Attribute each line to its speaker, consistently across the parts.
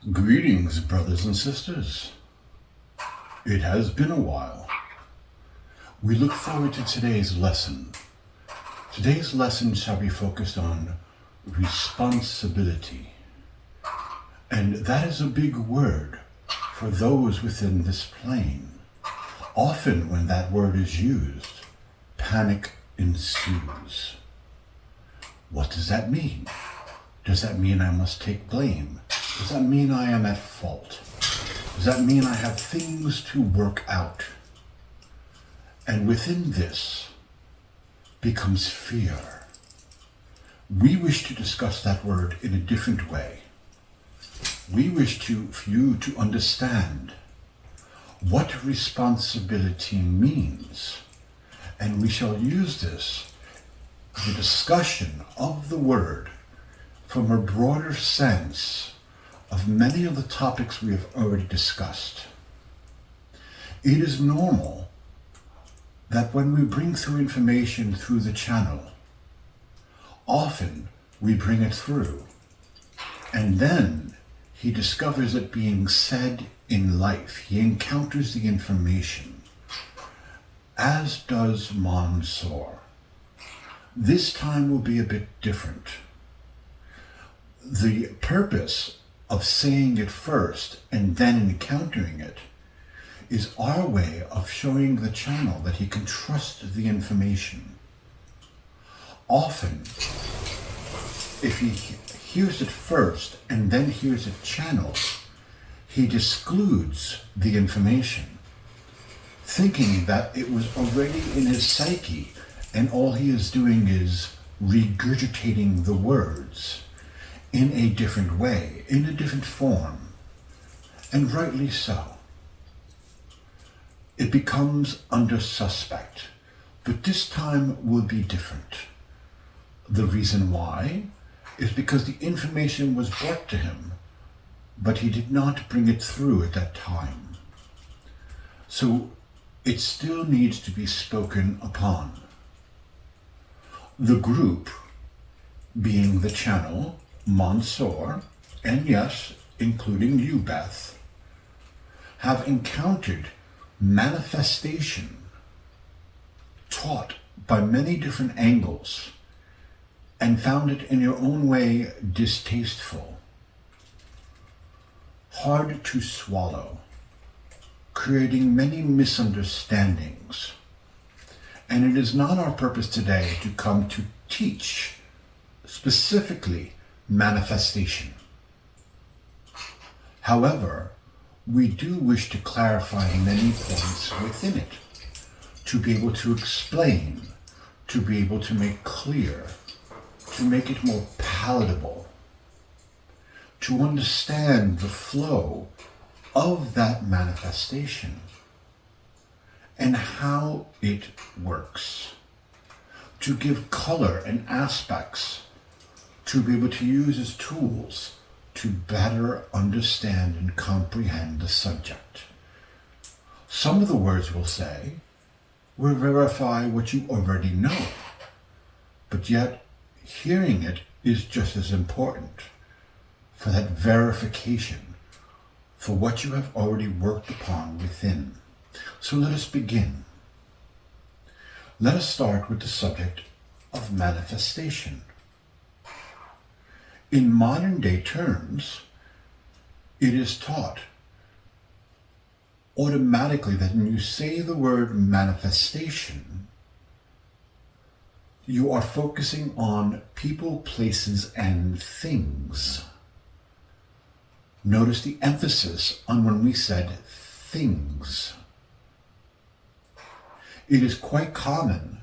Speaker 1: Greetings, brothers and sisters. It has been a while. We look forward to today's lesson. Today's lesson shall be focused on responsibility. And that is a big word for those within this plane. Often when that word is used, panic ensues. What does that mean? Does that mean I must take blame? Does that mean I am at fault? Does that mean I have things to work out? And within this becomes fear. We wish to discuss that word in a different way. We wish for you to understand what responsibility means. And we shall use this, the discussion of the word, from a broader sense of many of the topics we have already discussed. It is normal that when we bring through information through the channel, often we bring it through, and then he discovers it being said in life. He encounters the information, as does Mansour. This time will be a bit different. The purpose of saying it first and then encountering it is our way of showing the channel that he can trust the information. Often, if he hears it first and then hears it channeled, he discludes the information, thinking that it was already in his psyche and all he is doing is regurgitating the words in a different way, in a different form, and rightly so. It becomes under suspect, but this time will be different. The reason why is because the information was brought to him, but he did not bring it through at that time. So it still needs to be spoken upon. The group, being the channel, Mansour, and yes, including you, Beth, have encountered manifestation taught by many different angles and found it in your own way distasteful, hard to swallow, creating many misunderstandings. And it is not our purpose today to come to teach specifically manifestation. However, we do wish to clarify many points within it, to be able to explain, to be able to make clear, to make it more palatable, to understand the flow of that manifestation and how it works, to give color and aspects, to be able to use as tools to better understand and comprehend the subject. Some of the words we'll say will verify what you already know, but yet hearing it is just as important for that verification, for what you have already worked upon within. So let us begin. Let us start with the subject of manifestation. In modern day terms, it is taught automatically that when you say the word manifestation, you are focusing on people, places, and things. Notice the emphasis on when we said things. It is quite common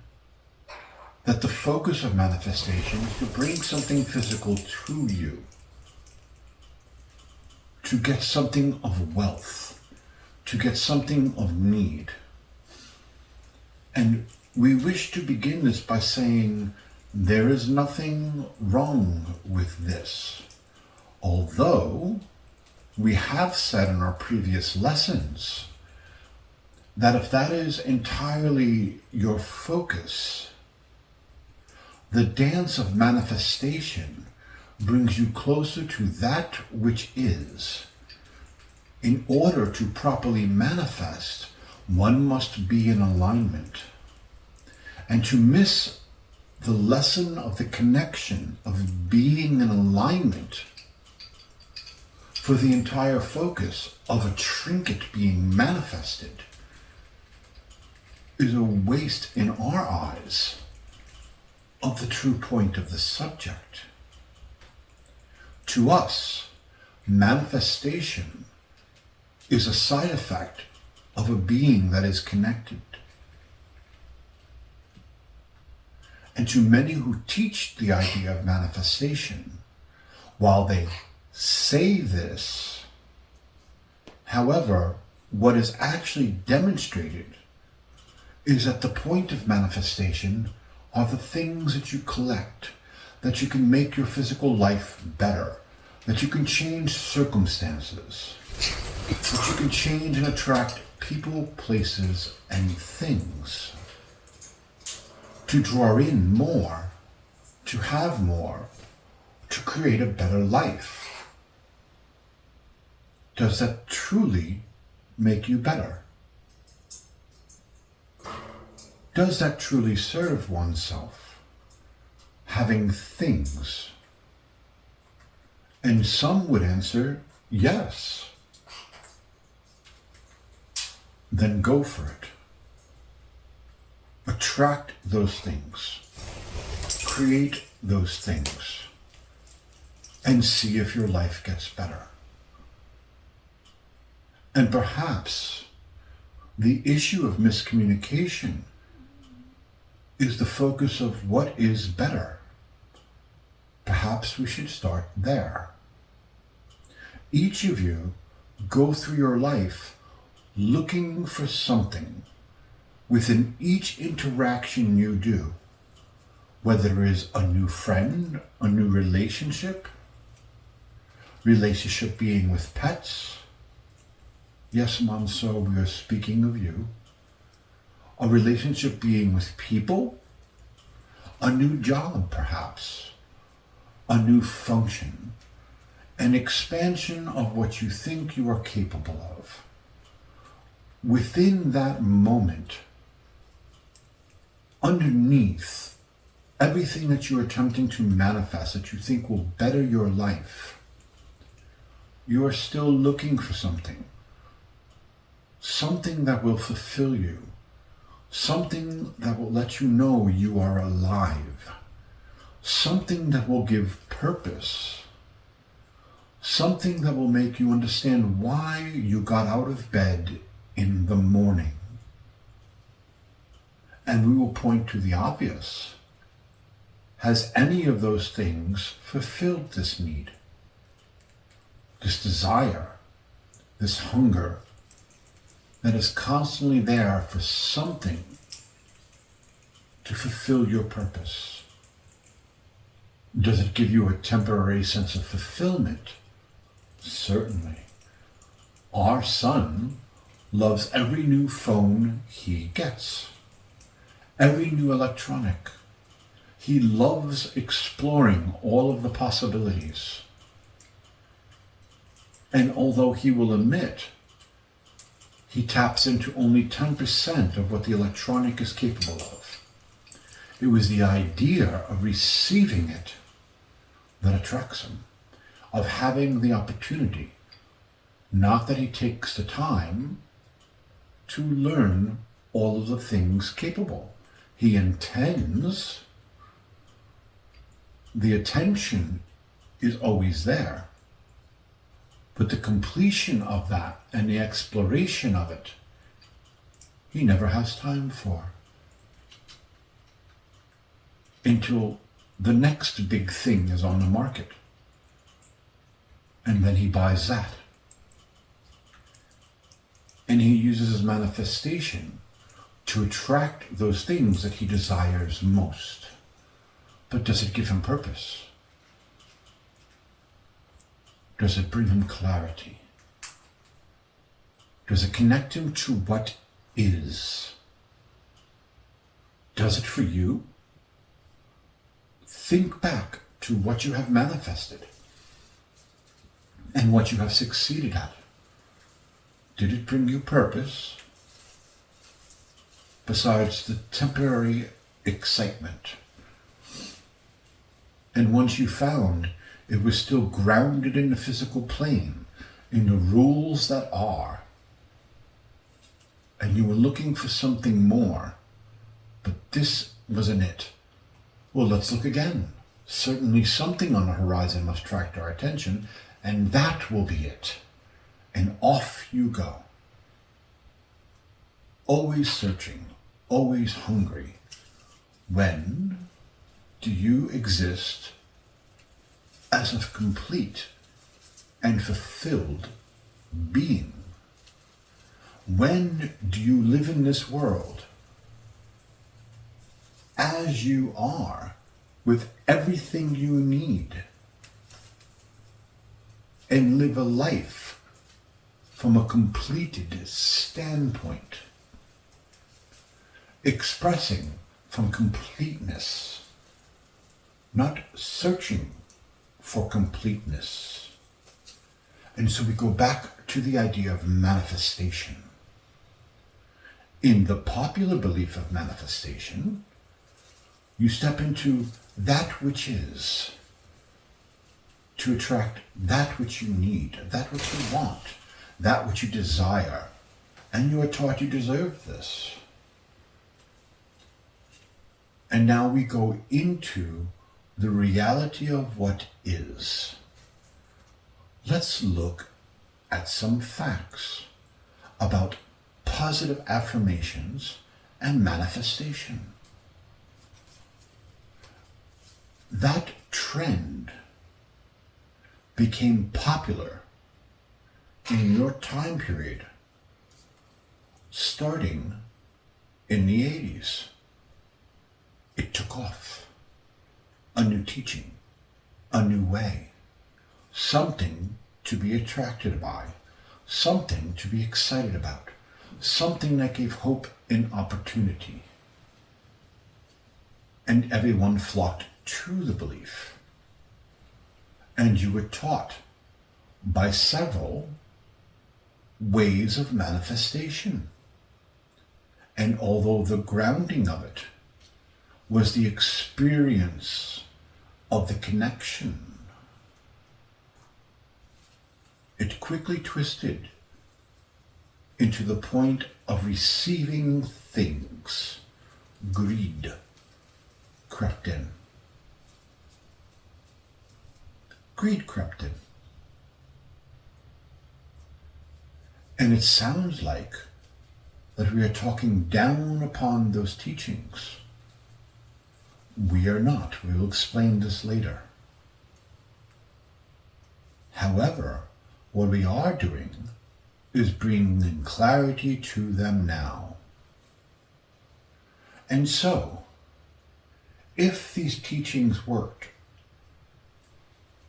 Speaker 1: that the focus of manifestation is to bring something physical to you, to get something of wealth, to get something of need. And we wish to begin this by saying there is nothing wrong with this. Although we have said in our previous lessons that if that is entirely your focus, the dance of manifestation brings you closer to that which is. In order to properly manifest, one must be in alignment. And to miss the lesson of the connection of being in alignment for the entire focus of a trinket being manifested is a waste in our eyes of the true point of the subject. To us, manifestation is a side effect of a being that is connected. And to many who teach the idea of manifestation, while they say this, however, what is actually demonstrated is at the point of manifestation are the things that you collect, that you can make your physical life better, that you can change circumstances, that you can change and attract people, places, and things, to draw in more, to have more, to create a better life. Does that truly make you better? Does that truly serve oneself? Having things? And some would answer, yes. Then go for it. Attract those things. Create those things. And see if your life gets better. And perhaps the issue of miscommunication is the focus of what is better. Perhaps we should start there. Each of you go through your life looking for something within each interaction you do, whether it is a new friend, a new relationship being with pets. Yes, Manso, we are speaking of you. A relationship being with people, a new job perhaps, a new function, an expansion of what you think you are capable of. Within that moment, underneath everything that you're attempting to manifest that you think will better your life, you are still looking for something that will fulfill you. Something that will let you know you are alive. Something that will give purpose. Something that will make you understand why you got out of bed in the morning. And we will point to the obvious. Has any of those things fulfilled this need? This desire, this hunger, that is constantly there for something to fulfill your purpose? Does it give you a temporary sense of fulfillment? Certainly. Our son loves every new phone he gets, every new electronic. He loves exploring all of the possibilities. And although he will admit he taps into only 10% of what the electronic is capable of, it was the idea of receiving it that attracts him, of having the opportunity, not that he takes the time to learn all of the things capable. He intends, the attention is always there. But the completion of that and the exploration of it, he never has time for. Until the next big thing is on the market. And then he buys that. And he uses his manifestation to attract those things that he desires most. But does it give him purpose? Does it bring him clarity? Does it connect him to what is? Does it for you? Think back to what you have manifested and what you have succeeded at. Did it bring you purpose besides the temporary excitement? And once you found it was still grounded in the physical plane, in the rules that are, and you were looking for something more, but this wasn't it. Well, let's look again. Certainly something on the horizon must attract our attention, and that will be it. And off you go. Always searching, always hungry. When do you exist as a complete and fulfilled being? When do you live in this world as you are, with everything you need, and live a life from a completed standpoint, expressing from completeness, not searching for completeness? And so we go back to the idea of manifestation. In the popular belief of manifestation, you step into that which is to attract that which you need, that which you want, that which you desire, and you are taught you deserve this. And now we go into the reality of what is. Let's look at some facts about positive affirmations and manifestation. That trend became popular in your time period starting in the 80s. It took off. A new teaching, a new way, something to be attracted by, something to be excited about, something that gave hope and opportunity. And everyone flocked to the belief. And you were taught by several ways of manifestation. And although the grounding of it was the experience of the connection, it quickly twisted into the point of receiving things. Greed crept in. Greed crept in. And it sounds like that we are talking down upon those teachings. We are not. We will explain this later. However, what we are doing is bringing clarity to them now. And so, if these teachings worked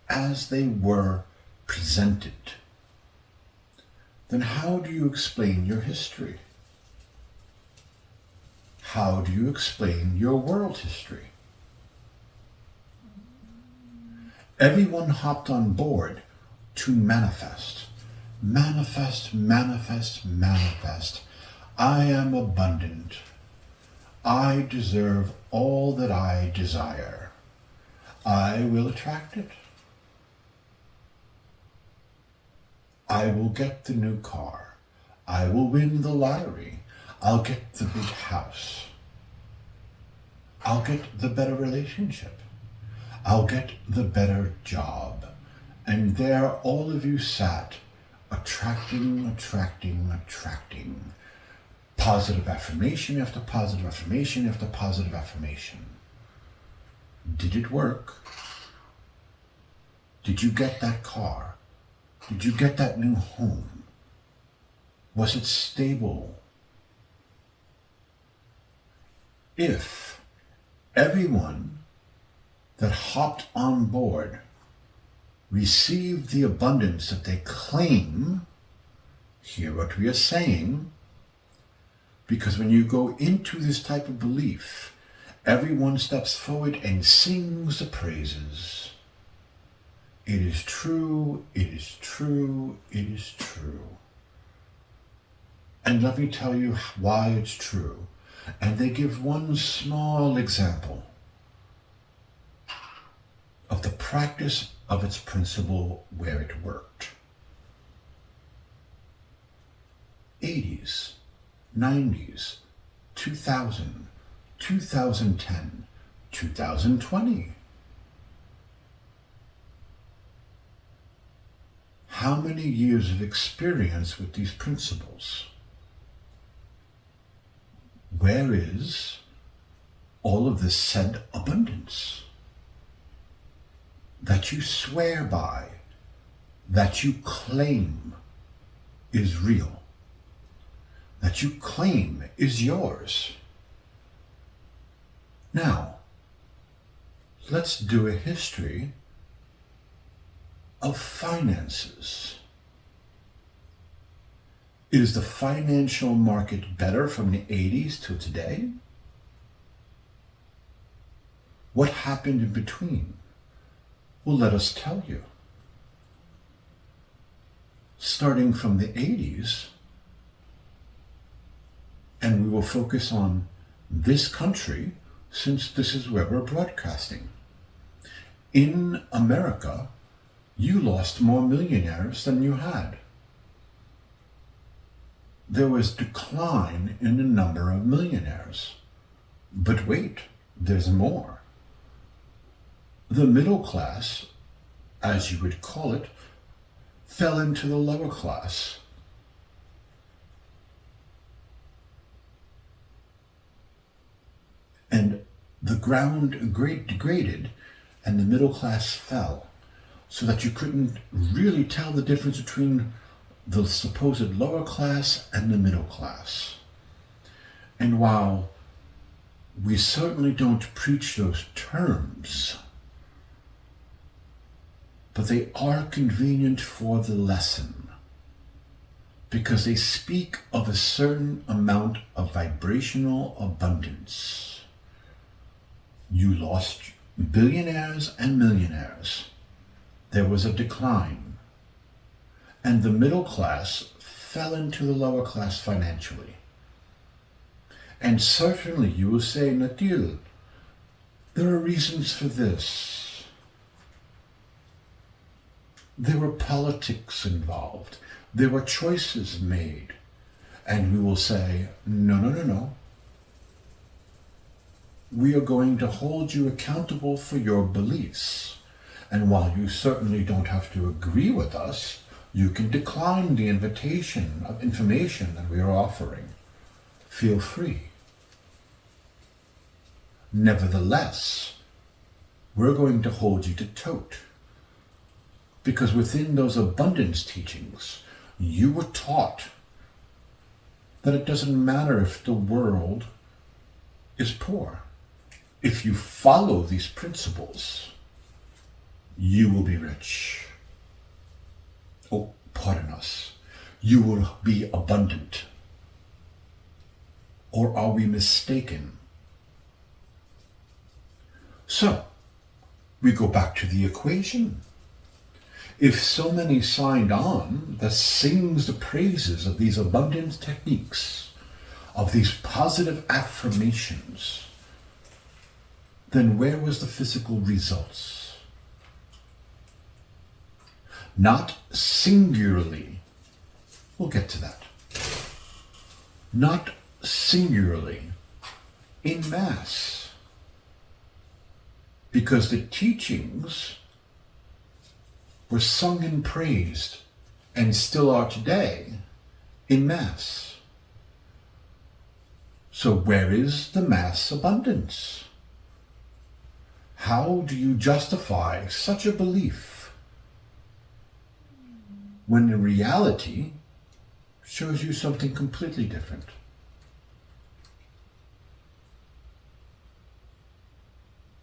Speaker 1: as they were presented, then how do you explain your history? How do you explain your world history? Everyone hopped on board to manifest. Manifest, manifest, manifest. I am abundant. I deserve all that I desire. I will attract it. I will get the new car. I will win the lottery. I'll get the big house. I'll get the better relationship. I'll get the better job. And there all of you sat, attracting, attracting, attracting. Positive affirmation after positive affirmation after positive affirmation. Did it work? Did you get that car? Did you get that new home? Was it stable? If everyone that hopped on board received the abundance that they claim, hear what we are saying, because when you go into this type of belief Everyone steps forward and sings the praises. It is true, it is true, it is true. And let me tell you why it's true. And they give one small example of the practice of its principle where it worked. 80s, 90s, 2000, 2010, 2020. How many years of experience with these principles? Where is all of this said abundance that you swear by, that you claim is real, that you claim is yours? Now, let's do a history of finances. Is the financial market better from the 80s to today? What happened in between? Well, let us tell you. Starting from the 80s, and we will focus on this country since this is where we're broadcasting. In America, you lost more millionaires than you had. There was decline in the number of millionaires. But wait, there's more. The middle class, as you would call it, fell into the lower class. And the ground degraded and the middle class fell, so that you couldn't really tell the difference between the supposed lower class and the middle class. And while we certainly don't preach those terms, but they are convenient for the lesson, because they speak of a certain amount of vibrational abundance. You lost billionaires and millionaires. There was a decline. And the middle class fell into the lower class financially. And certainly you will say, Theial, there are reasons for this. There were politics involved. There were choices made. And we will say, no. We are going to hold you accountable for your beliefs. And while you certainly don't have to agree with us, you can decline the invitation of information that we are offering. Feel free. Nevertheless, we're going to hold you to tote. Because within those abundance teachings, you were taught that it doesn't matter if the world is poor. If you follow these principles, you will be rich. Oh, pardon us. You will be abundant. Or are we mistaken? So, we go back to the equation. If so many signed on that sings the praises of these abundance techniques, of these positive affirmations, then where was the physical results? Not singularly. We'll get to that. Not singularly. In mass. Because the teachings were sung and praised, and still are today, in mass. So where is the mass abundance? How do you justify such a belief when the reality shows you something completely different?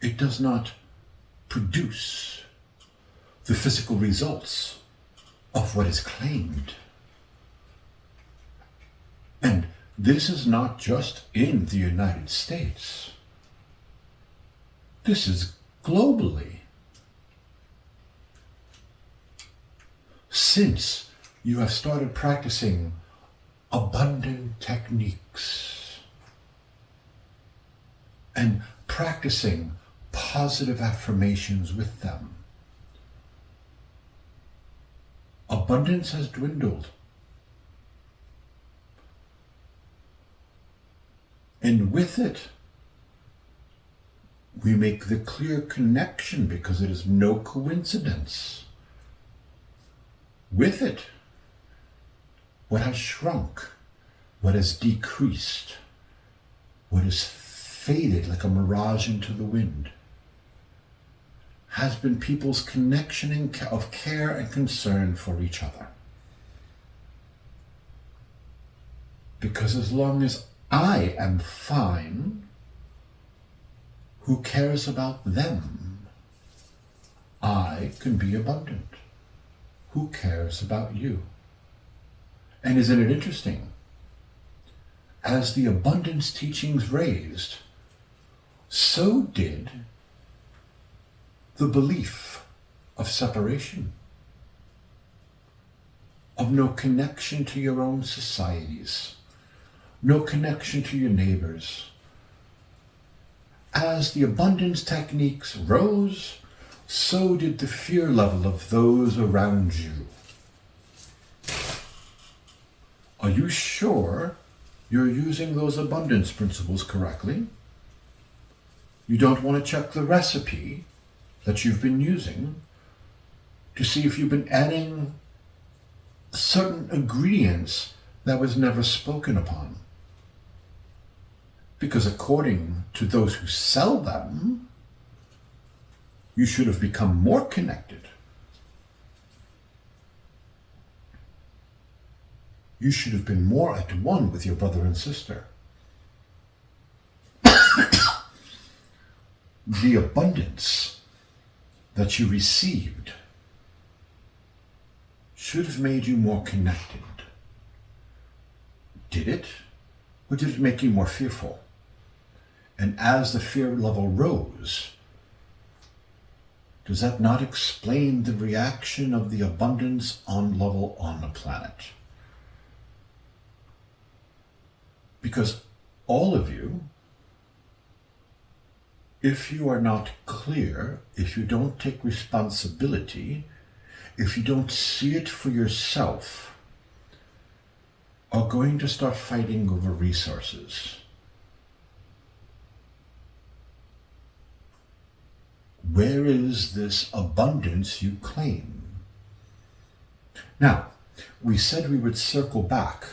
Speaker 1: It does not produce the physical results of what is claimed. And this is not just in the United States. This is globally. Since you have started practicing abundant techniques and practicing positive affirmations with them, abundance has dwindled. And with it, we make the clear connection, because it is no coincidence. With it, what has shrunk, what has decreased, what has faded like a mirage into the wind, has been people's connection of care and concern for each other. Because as long as I am fine, who cares about them? I can be abundant. Who cares about you? And isn't it interesting? As the abundance teachings raised, so did the belief of separation, of no connection to your own societies, no connection to your neighbors. As the abundance techniques rose, so did the fear level of those around you. Are you sure you're using those abundance principles correctly? You don't want to check the recipe that you've been using to see if you've been adding certain ingredients that was never spoken upon. Because according to those who sell them, you should have become more connected. You should have been more at one with your brother and sister. The abundance that you received should have made you more connected. Did it? Or did it make you more fearful? And as the fear level rose, does that not explain the reaction of the abundance level on the planet? Because all of you, if you are not clear, if you don't take responsibility, if you don't see it for yourself, are going to start fighting over resources. Where is this abundance you claim? Now, we said we would circle back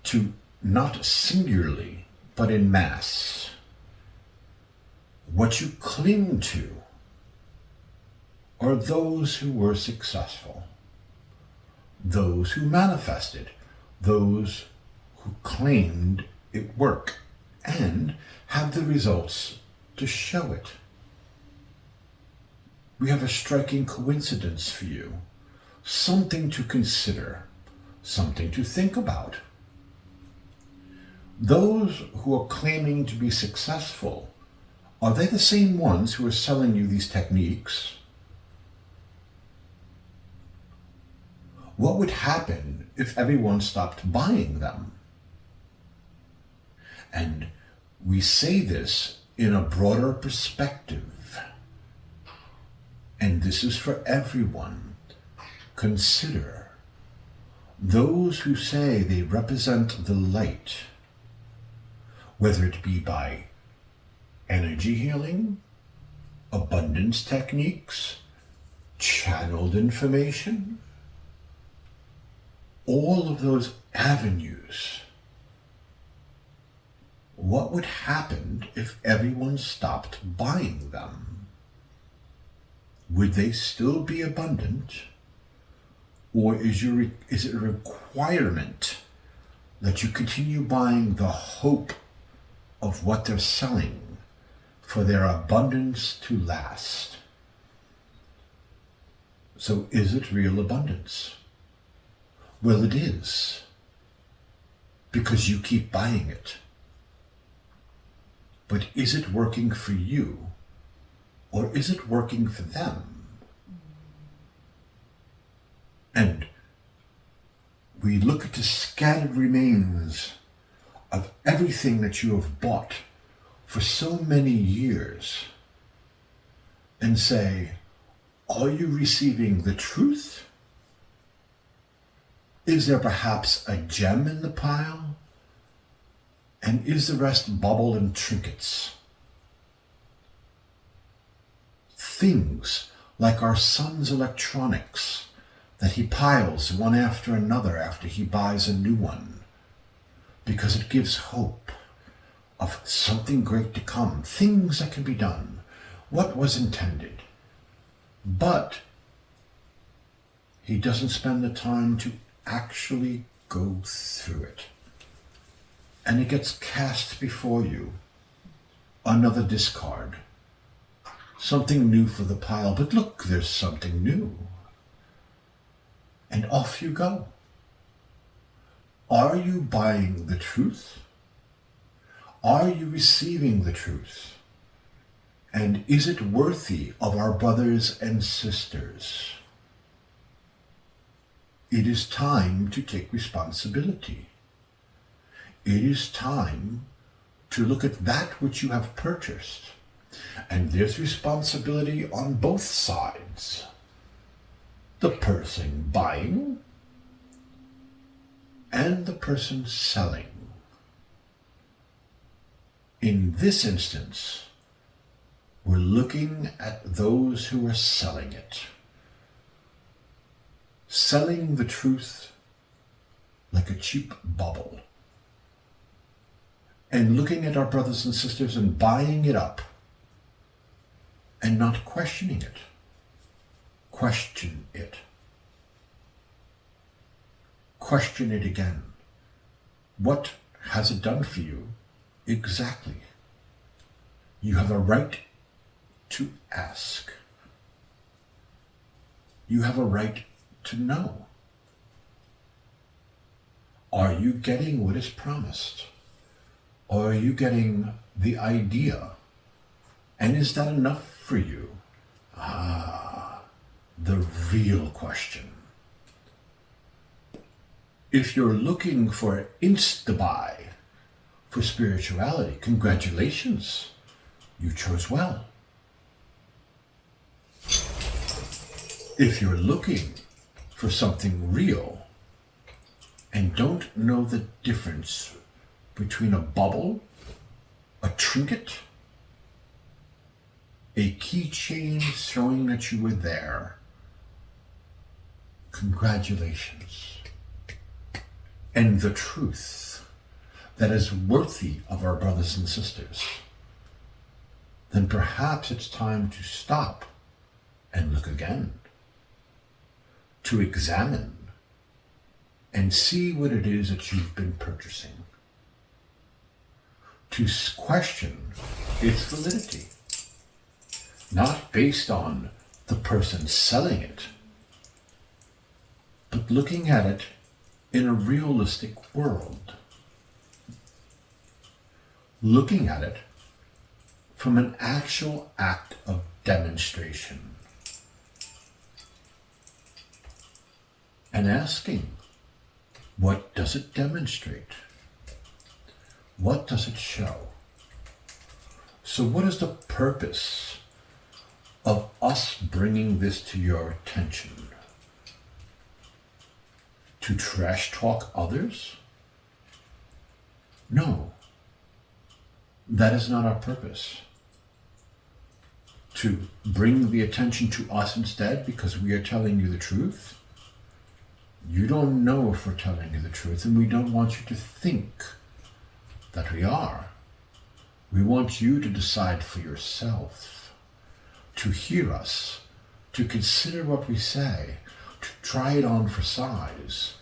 Speaker 1: to not singularly, but in mass. What you cling to are those who were successful, those who manifested, those who claimed it worked and have the results to show it. We have a striking coincidence for you, something to consider, something to think about. Those who are claiming to be successful, are they the same ones who are selling you these techniques? What would happen if everyone stopped buying them? And we say this in a broader perspective. And this is for everyone. Consider those who say they represent the light, whether it be by energy healing, abundance techniques, channeled information, all of those avenues. What would happen if everyone stopped buying them? Would they still be abundant? Or is it a requirement that you continue buying the hope of what they're selling for their abundance to last? So is it real abundance? Well, it is, because you keep buying it. But is it working for you or is it working for them? And we look at the scattered remains of everything that you have bought for so many years and say, are you receiving the truth? Is there perhaps a gem in the pile? And is the rest bubble and trinkets? Things like our son's electronics that he piles one after another after he buys a new one, because it gives hope of something great to come, things that can be done, what was intended. But he doesn't spend the time to actually go through it. And it gets cast before you, another discard, something new for the pile. But look, there's something new. And off you go. Are you buying the truth? Are you receiving the truth? And is it worthy of our brothers and sisters? It is time to take responsibility. It is time to look at that which you have purchased. And there's responsibility on both sides. The person buying and the person selling. In this instance, we're looking at those who are selling it. Selling the truth like a cheap bauble. And looking at our brothers and sisters and buying it up and not questioning it. Question it. Question it again. What has it done for you exactly? You have a right to ask. You have a right to know. Are you getting what is promised? Or are you getting the idea? And is that enough for you? The real question. If you're looking for insta-buy for spirituality, congratulations, you chose well. If you're looking for something real and don't know the difference between a bubble, a trinket, a keychain showing that you were there, congratulations. And the truth that is worthy of our brothers and sisters, then perhaps it's time to stop and look again, to examine and see what it is that you've been purchasing, to question its validity, not based on the person selling it, but looking at it in a realistic world, looking at it from an actual act of demonstration, and asking, what does it demonstrate? What does it show? So what is the purpose of us bringing this to your attention? To trash talk others? No, that is not our purpose. To bring the attention to us instead because we are telling you the truth? You don't know if we're telling you the truth, and we don't want you to think that we are. We want you to decide for yourself, to hear us, to consider what we say, to try it on for size,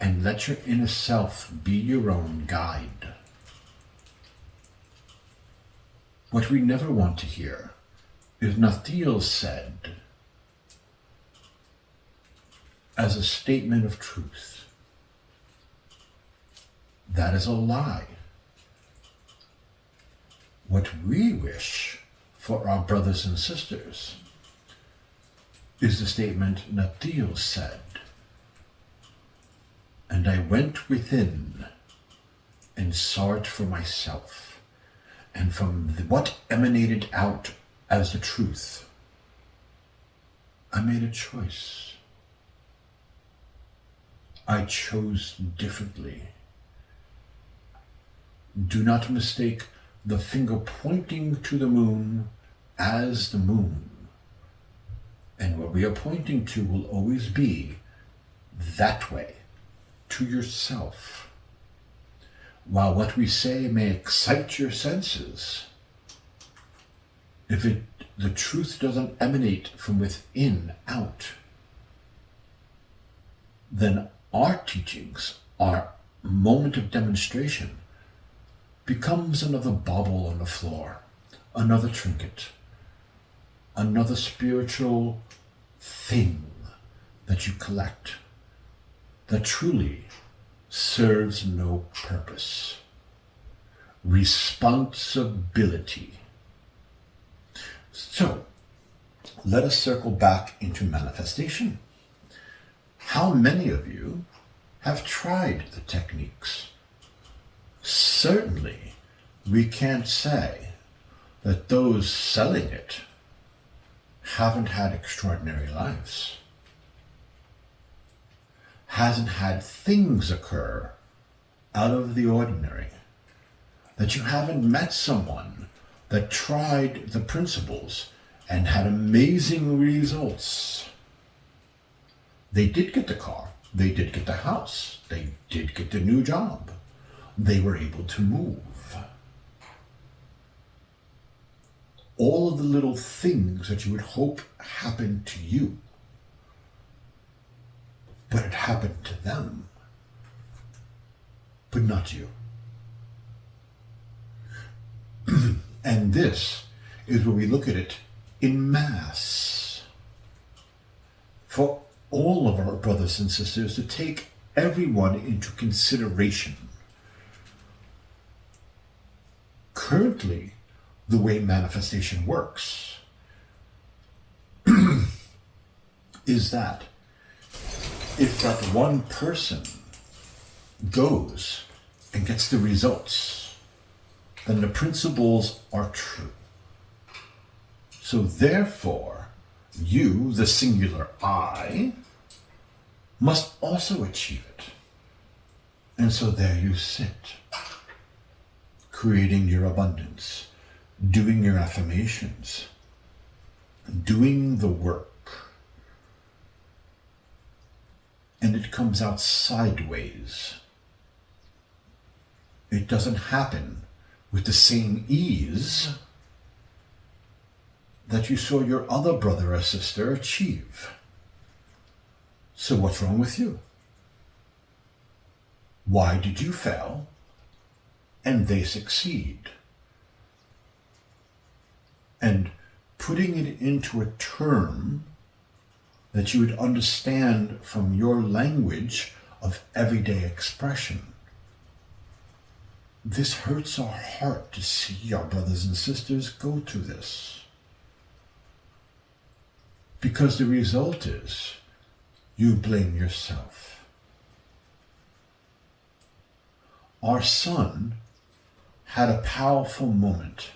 Speaker 1: and let your inner self be your own guide. What we never want to hear is Theial said as a statement of truth. That is a lie. What we wish for our brothers and sisters is the statement that Theial said, "And I went within and saw it for myself, and from what emanated out as the truth, I made a choice. I chose differently." Do not mistake the finger pointing to the moon as the moon. And what we are pointing to will always be that way, to yourself. While what we say may excite your senses, if the truth doesn't emanate from within out, then our teachings, our moment of demonstration, becomes another bauble on the floor, another trinket, another spiritual thing that you collect that truly serves no purpose. Responsibility. So, let us circle back into manifestation. How many of you have tried the techniques? Certainly, we can't say that those selling it haven't had extraordinary lives, hasn't had things occur out of the ordinary, that you haven't met someone that tried the principles and had amazing results. They did get the car, they did get the house, they did get the new job. They were able to move. All of the little things that you would hope happened to you, but it happened to them, but not you. And this is where we look at it in mass. For all of our brothers and sisters to take everyone into consideration. Currently, the way manifestation works is that if that one person goes and gets the results, then the principles are true. So therefore, you, the singular I, must also achieve it. And so there you sit, creating your abundance, doing your affirmations, doing the work. And it comes out sideways. It doesn't happen with the same ease that you saw your other brother or sister achieve. So what's wrong with you? Why did you fail and they succeed? And putting it into a term that you would understand from your language of everyday expression. This hurts our heart to see our brothers and sisters go through this. Because the result is you blame yourself. Our son had a powerful moment,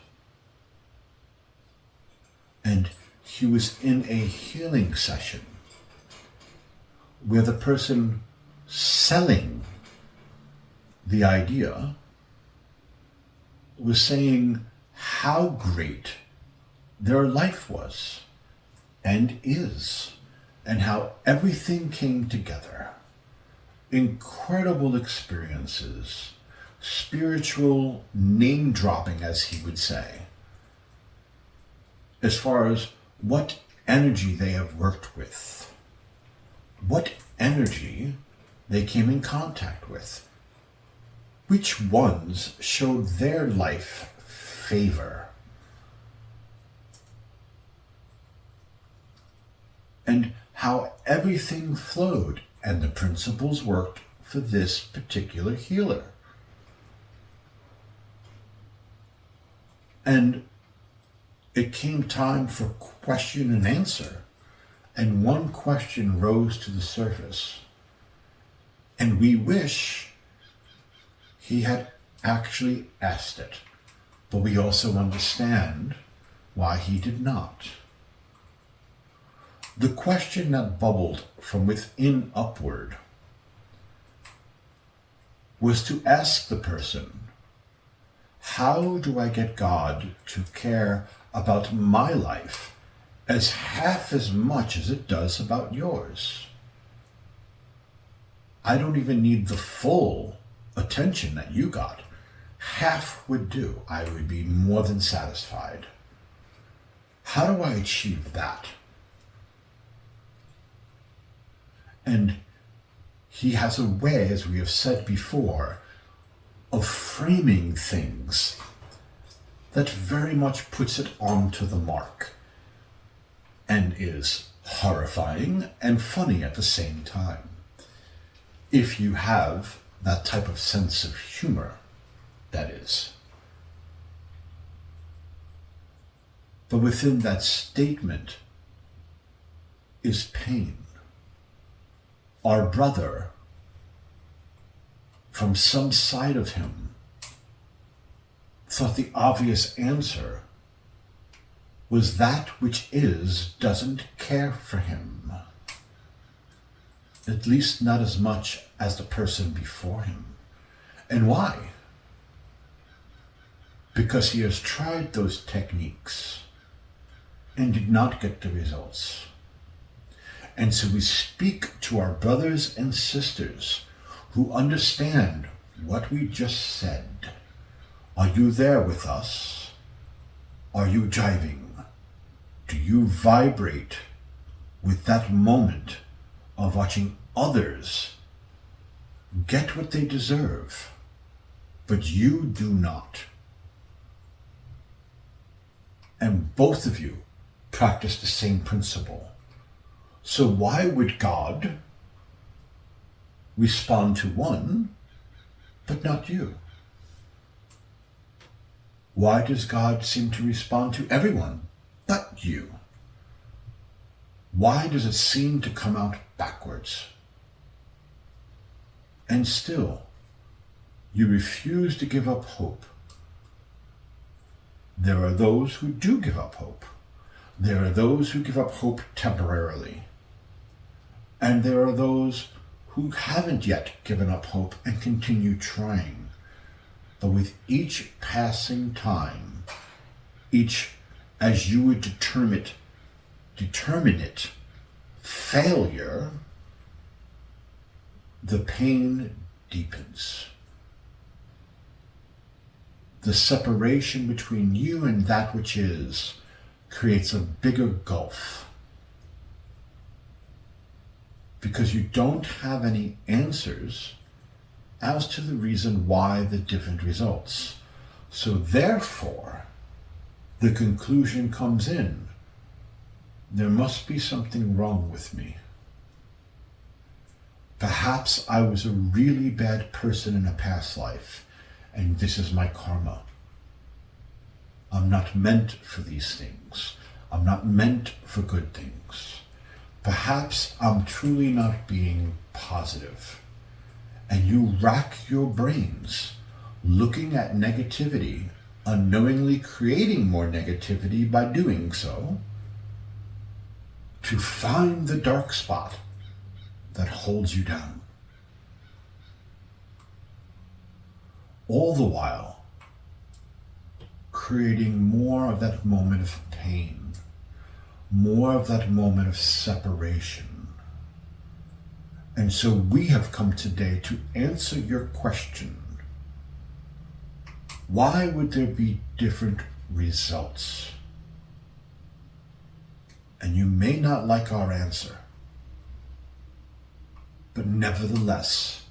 Speaker 1: and he was in a healing session where the person selling the idea was saying how great their life was and is, and how everything came together. Incredible experiences, spiritual name dropping, as he would say, as far as what energy they have worked with, what energy they came in contact with, which ones showed their life favor, and how everything flowed and the principles worked for this particular healer. And It came time for question and answer, and one question rose to the surface. And we wish he had actually asked it, but we also understand why he did not. The question that bubbled from within upward was to ask the person, how do I get God to care about my life as half as much as it does about yours? I don't even need the full attention that you got. Half would do. I would be more than satisfied. How do I achieve that? And he has a way, as we have said before, of framing things that very much puts it onto the mark and is horrifying and funny at the same time. If you have that type of sense of humor, that is. But within that statement is pain. Our brother, from some side of him, thought the obvious answer was that which doesn't care for him. At least not as much as the person before him. And why? Because he has tried those techniques and did not get the results. And so we speak to our brothers and sisters who understand what we just said. Are you there with us? Are you jiving? Do you vibrate with that moment of watching others get what they deserve, but you do not? And both of you practice the same principle. So why would God respond to one, but not you? Why does God seem to respond to everyone, but you? Why does it seem to come out backwards? And still, you refuse to give up hope. There are those who do give up hope. There are those who give up hope temporarily. And there are those who haven't yet given up hope and continue trying. But with each passing time, each, as you would determine it, failure, the pain deepens. The separation between you and that which is creates a bigger gulf. Because you don't have any answers as to the reason why the different results. So therefore, the conclusion comes in, there must be something wrong with me. Perhaps I was a really bad person in a past life, and this is my karma. I'm not meant for these things. I'm not meant for good things. Perhaps I'm truly not being positive. And you rack your brains looking at negativity, unknowingly creating more negativity by doing so, to find the dark spot that holds you down. All the while creating more of that moment of pain, more of that moment of separation. And so we have come today to answer your question. Why would there be different results? And you may not like our answer, but nevertheless,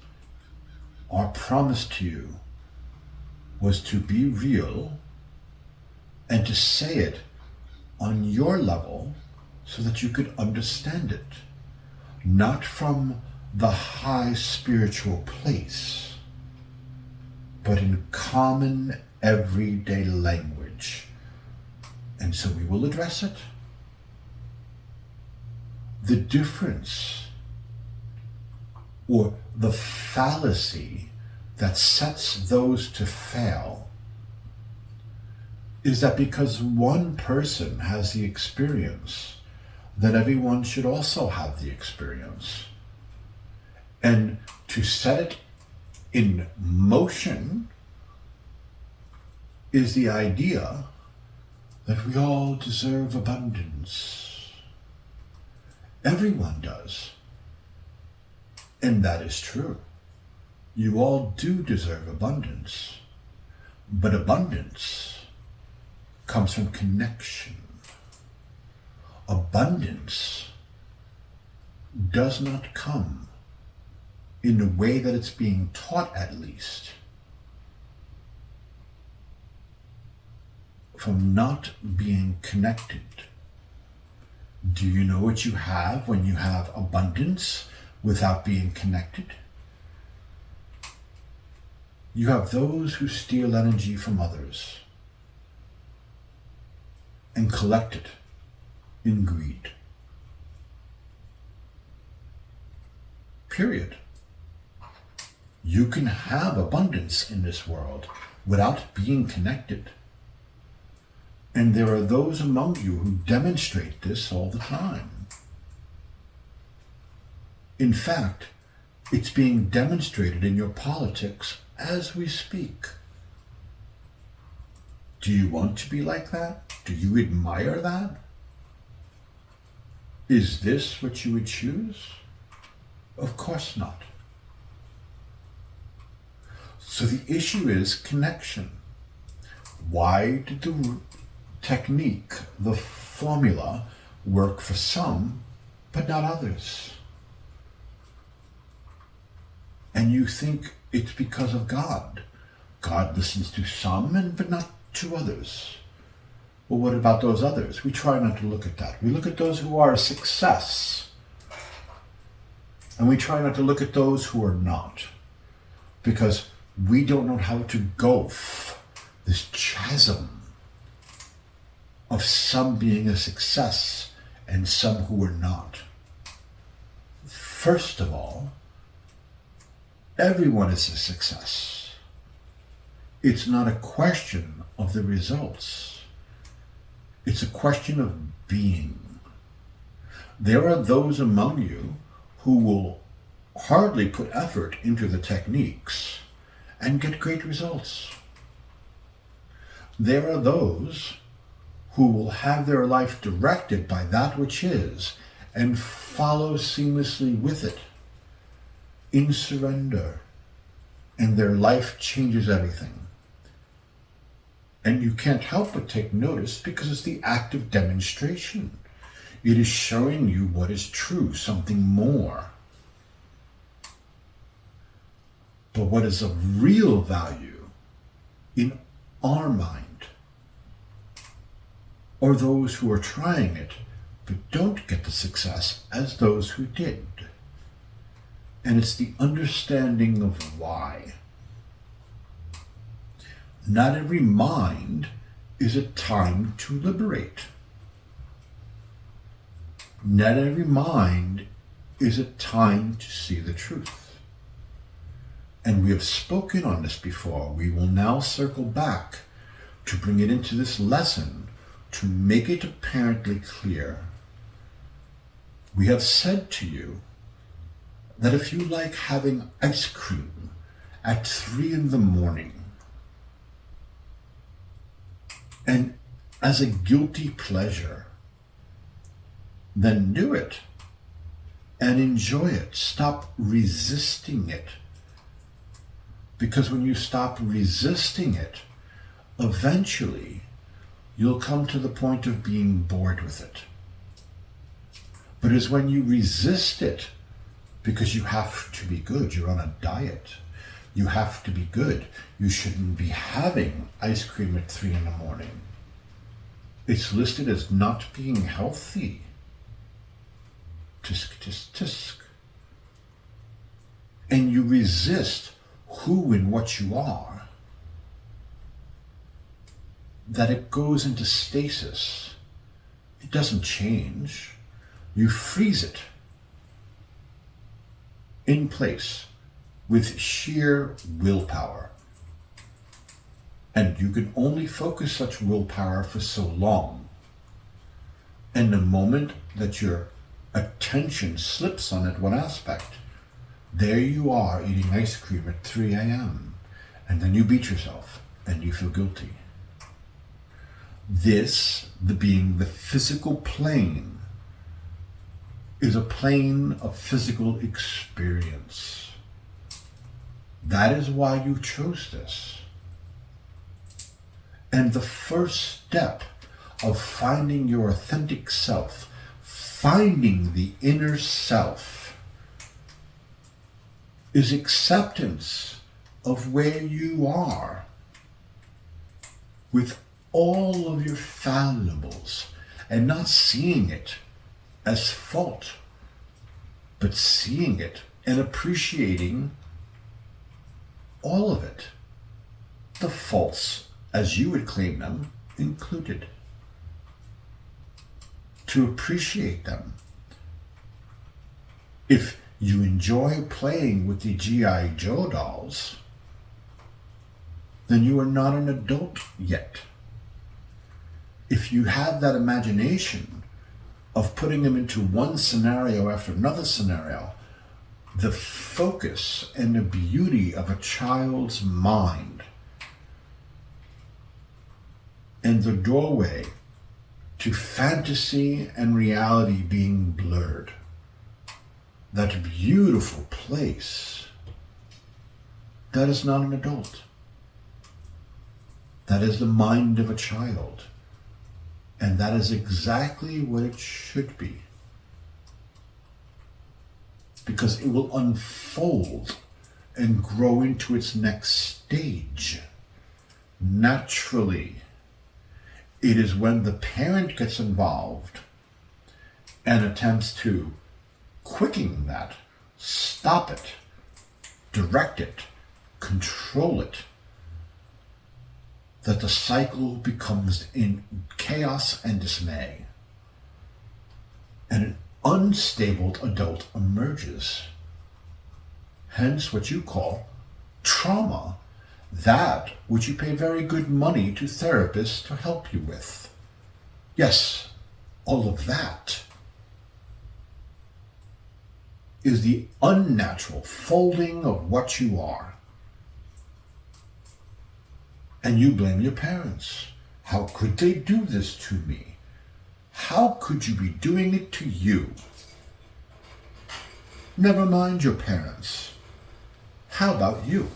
Speaker 1: our promise to you was to be real and to say it on your level so that you could understand it, not from the high spiritual place, but in common everyday language. And so we will address it. The difference, or the fallacy that sets those to fail, is that because one person has the experience, that everyone should also have the experience. And to set it in motion is the idea that we all deserve abundance. Everyone does. And that is true. You all do deserve abundance. But abundance comes from connection. Abundance does not come in the way that it's being taught, at least, from not being connected. Do you know what you have when you have abundance without being connected? You have those who steal energy from others and collect it in greed. Period. You can have abundance in this world without being connected. And there are those among you who demonstrate this all the time. In fact, it's being demonstrated in your politics as we speak. Do you want to be like that? Do you admire that? Is this what you would choose? Of course not. So the issue is connection. Why did the technique, the formula, work for some, but not others? And you think it's because of God. God listens to some, but not to others. Well, what about those others? We try not to look at that. We look at those who are a success. And we try not to look at those who are not. Because we don't know how to gulf this chasm of some being a success and some who are not. First of all, everyone is a success. It's not a question of the results. It's a question of being. There are those among you who will hardly put effort into the techniques and get great results. There are those who will have their life directed by that which is and follow seamlessly with it in surrender, and their life changes everything. And you can't help but take notice because it's the act of demonstration. It is showing you what is true, something more. But what is of real value in our mind are those who are trying it but don't get the success as those who did. And it's the understanding of why. Not every mind is a time to liberate. Not every mind is a time to see the truth. And we have spoken on this before. We will now circle back to bring it into this lesson to make it apparently clear. We have said to you that if you like having ice cream at 3 a.m, and as a guilty pleasure, then do it and enjoy it. Stop resisting it. Because when you stop resisting it, eventually you'll come to the point of being bored with it. But it's when you resist it because you have to be good, you're on a diet, you have to be good, you shouldn't be having ice cream at 3 a.m. It's listed as not being healthy. Tisk, tisk, tisk. And you resist who and what you are. that it goes into stasis. It doesn't change. You freeze it in place with sheer willpower. And you can only focus such willpower for so long. And the moment that your attention slips on it one aspect, there you are eating ice cream at 3 a.m. And then you beat yourself and you feel guilty. This, being the physical plane, is a plane of physical experience. That is why you chose this. And the first step of finding your authentic self, finding the inner self, is acceptance of where you are with all of your fallibles, and not seeing it as fault, but seeing it and appreciating all of it, the faults as you would claim them included. To appreciate them. If you enjoy playing with the G.I. Joe dolls, then you are not an adult yet. If you have that imagination of putting them into one scenario after another scenario, the focus and the beauty of a child's mind and the doorway to fantasy and reality being blurred, that beautiful place, that is not an adult. That is the mind of a child. And that is exactly what it should be. Because it will unfold and grow into its next stage naturally. It is when the parent gets involved and attempts to quicken that, stop it, direct it, control it, that the cycle becomes in chaos and dismay. And an unstable adult emerges. Hence what you call trauma, that which you pay very good money to therapists to help you with. Yes, all of that is the unnatural folding of what you are. And you blame your parents. How could they do this to me? How could you be doing it to you? Never mind your parents. How about you?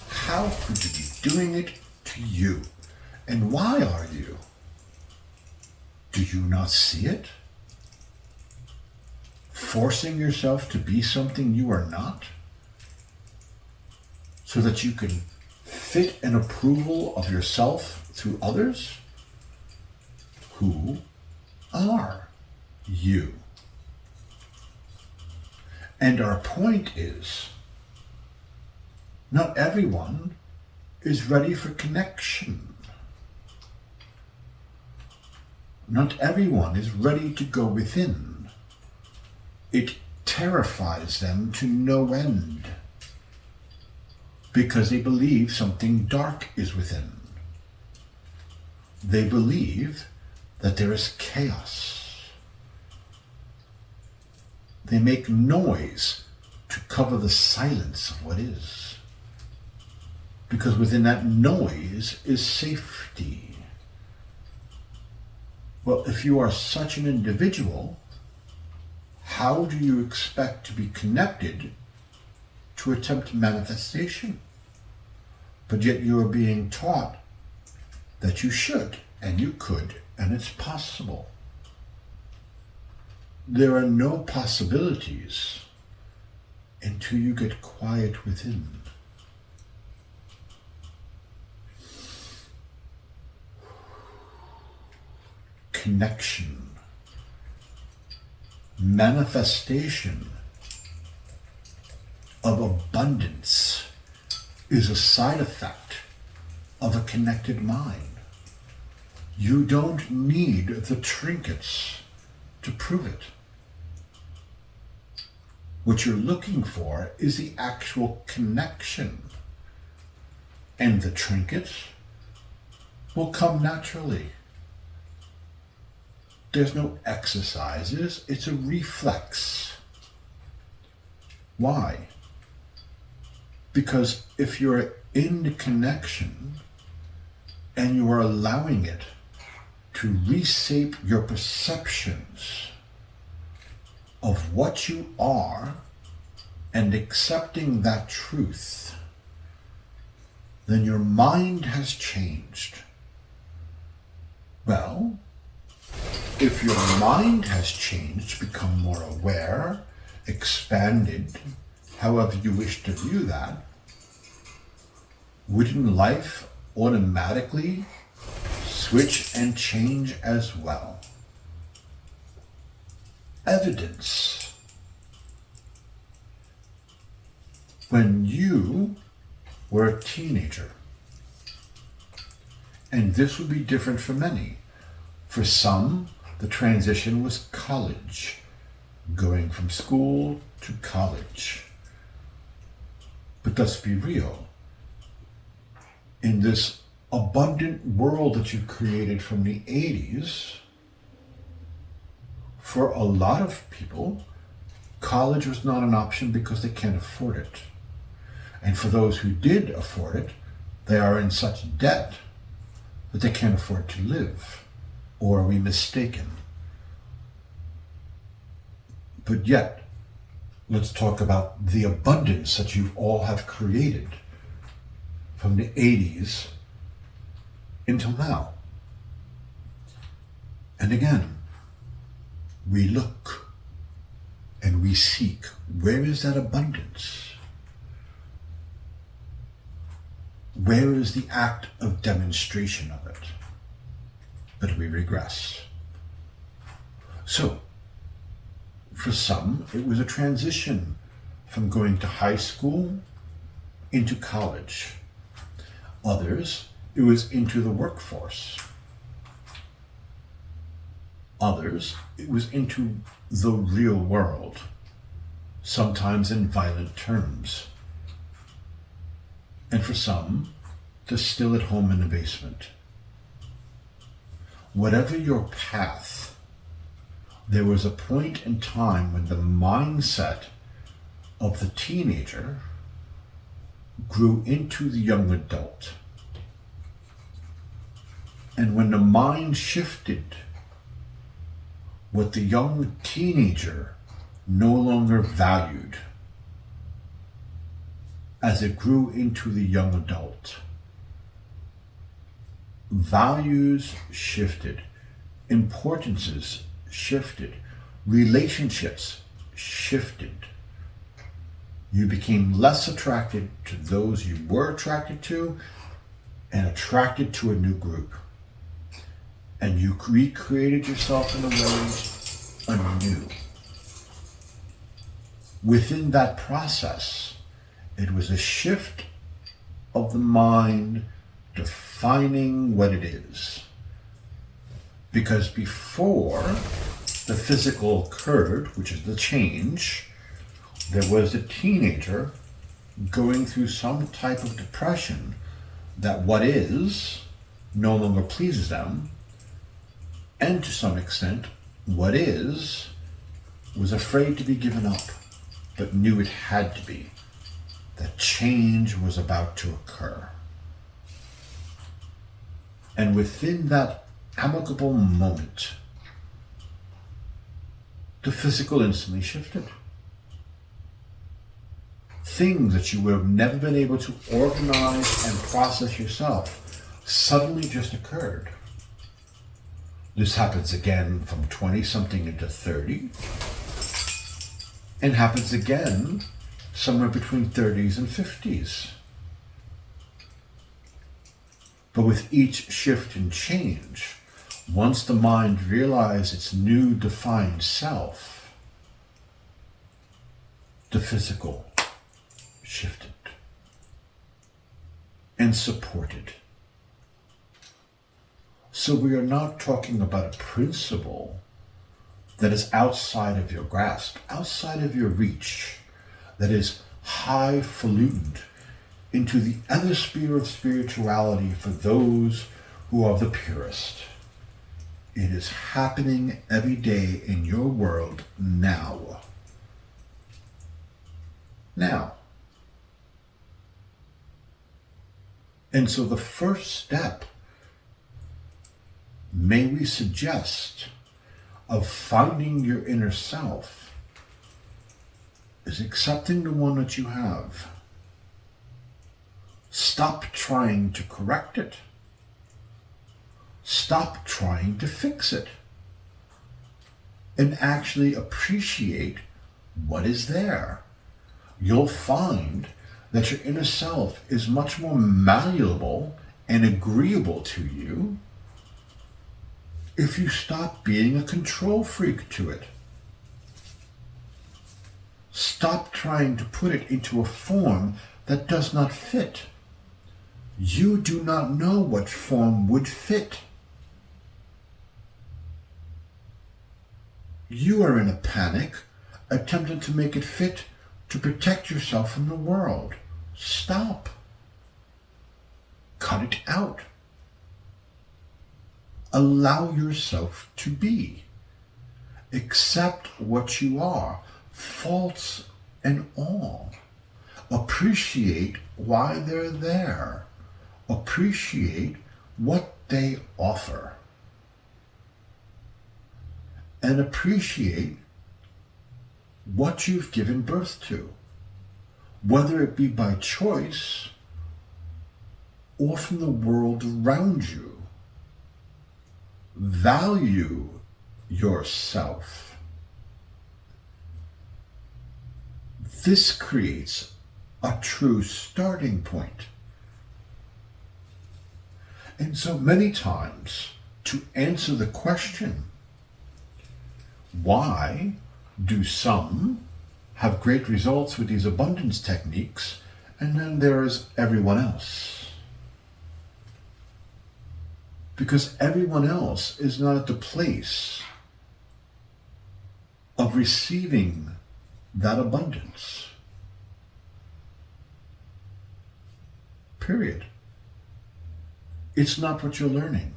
Speaker 1: How could you be doing it to you? And why are you? Do you not see it? Forcing yourself to be something you are not? So that you can fit an approval of yourself through others? Who are you? And our point is, not everyone is ready for connection. Not everyone is ready to go within. It terrifies them to no end, because they believe something dark is within. They believe that there is chaos. They make noise to cover the silence of what is, because within that noise is safety. Well, if you are such an individual, how do you expect to be connected to attempt manifestation? But yet you are being taught that you should, and you could, and it's possible. There are no possibilities until you get quiet within. Connection, manifestation of abundance is a side effect of a connected mind. You don't need the trinkets to prove it. What you're looking for is the actual connection. And the trinkets will come naturally. There's no exercises, it's a reflex. Why? Because if you're in the connection and you are allowing it to reshape your perceptions of what you are and accepting that truth, then your mind has changed. Well, if your mind has changed, become more aware, expanded, however you wish to view that, wouldn't life automatically switch and change as well? Evidence. When you were a teenager, and this would be different for many. For some, the transition was college, going from school to college. But let's be real. In this abundant world that you created from the 80s, for a lot of people, college was not an option because they can't afford it. And for those who did afford it, they are in such debt that they can't afford to live. Or are we mistaken? But yet, let's talk about the abundance that you all have created from the 80s until now. And again, we look and we seek, where is that abundance? Where is the act of demonstration of it? But we regress. So, for some, it was a transition from going to high school into college. Others, it was into the workforce. Others, it was into the real world, sometimes in violent terms. And for some, they're still at home in the basement. Whatever your path, there was a point in time when the mindset of the teenager grew into the young adult. And when the mind shifted, what the young teenager no longer valued, as it grew into the young adult, values shifted, importances shifted, relationships shifted. You became less attracted to those you were attracted to and attracted to a new group. And you recreated yourself in a way anew. Within that process, it was a shift of the mind defining what it is. Because before the physical occurred, which is the change, there was a teenager going through some type of depression that what is no longer pleases them, and to some extent, what is was afraid to be given up, but knew it had to be. That change was about to occur. And within that amicable moment, the physical instantly shifted. Things that you would have never been able to organize and process yourself suddenly just occurred. This happens again from 20-something into 30, and happens again somewhere between 30s and 50s. But with each shift and change, once the mind realized its new defined self, the physical shifted and supported So we are not talking about a principle that is outside of your grasp, outside of your reach, that is highfalutin into the other sphere of spirituality for those who are the purest. It is happening every day in your world now. Now. And so the first step, may we suggest, of finding your inner self is accepting the one that you have. Stop trying to correct it. Stop trying to fix it. And actually appreciate what is there. You'll find that your inner self is much more malleable and agreeable to you if you stop being a control freak to it. Stop trying to put it into a form that does not fit. You do not know what form would fit. You are in a panic, attempting to make it fit to protect yourself from the world. Stop. Cut it out. Allow yourself to be. Accept what you are, faults and all. Appreciate why they're there. Appreciate what they offer. And appreciate what you've given birth to, whether it be by choice or from the world around you. Value yourself. This creates a true starting point. And so many times, to answer the question, why do some have great results with these abundance techniques, and then there is everyone else? Because everyone else is not at the place of receiving that abundance. Period. It's not what you're learning.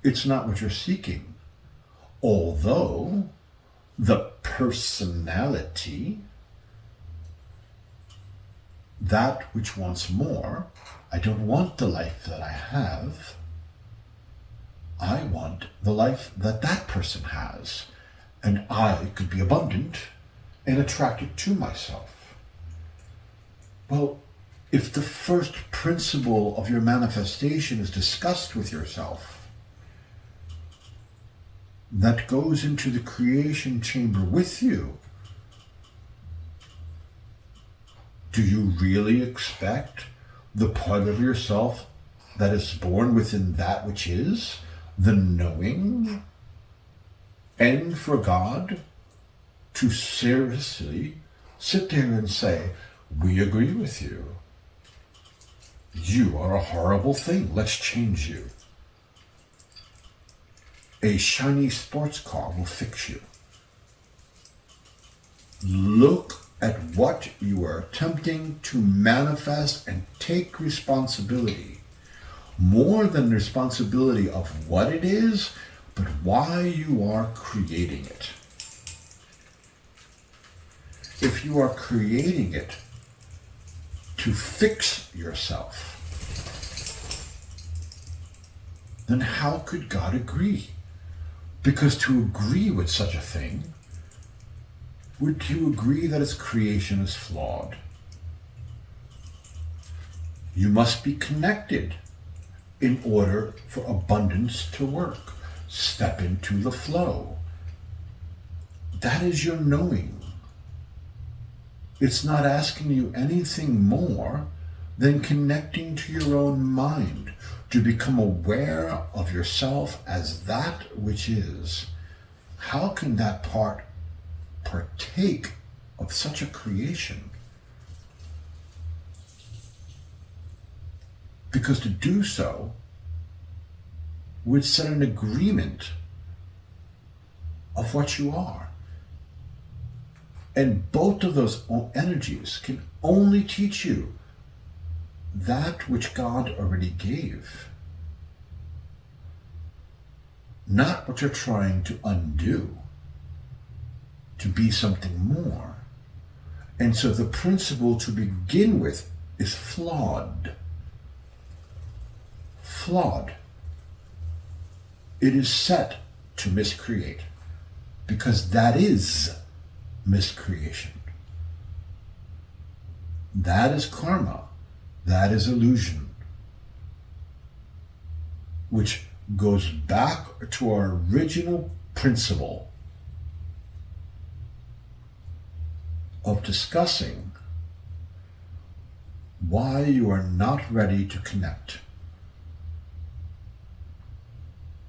Speaker 1: It's not what you're seeking. Although the personality, that which wants more, I don't want the life that I have. I want the life that that person has. And I could be abundant and attracted to myself. Well, if the first principle of your manifestation is discussed with yourself, that goes into the creation chamber with you, do you really expect the part of yourself that is born within that which is, the knowing, and for God to seriously sit there and say, we agree with you. You are a horrible thing. Let's change you. A shiny sports car will fix you. Look at what you are attempting to manifest and take responsibility. More than responsibility of what it is, but why you are creating it. If you are creating it to fix yourself, then how could God agree? Because to agree with such a thing would to agree that its creation is flawed. You must be connected in order for abundance to work. Step into the flow. That is your knowing. It's not asking you anything more than connecting to your own mind to become aware of yourself as that which is. How can that part partake of such a creation? Because to do so would set an agreement of what you are. And both of those energies can only teach you that which God already gave, not what you're trying to undo, to be something more. And so the principle to begin with is flawed. Flawed. It is set to miscreate, because that is miscreation. That is karma. That is illusion, which goes back to our original principle of discussing why you are not ready to connect.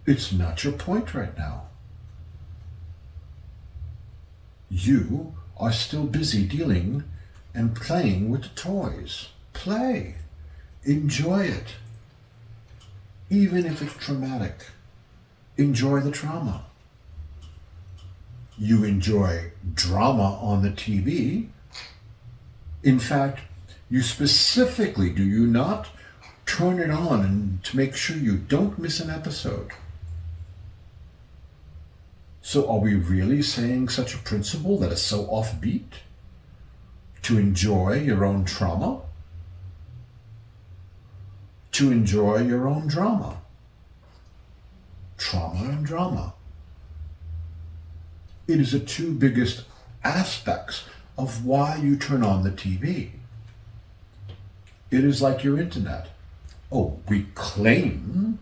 Speaker 1: It's not your point right now. You are still busy dealing and playing with the toys. Play. Enjoy it. Even if it's traumatic. Enjoy the trauma. You enjoy drama on the TV. In fact, you specifically, do you not, turn it on and to make sure you don't miss an episode? So are we really saying such a principle that is so offbeat? To enjoy your own trauma? To enjoy your own drama? Trauma and drama. It is the two biggest aspects of why you turn on the TV. It is like your internet. Oh, we claim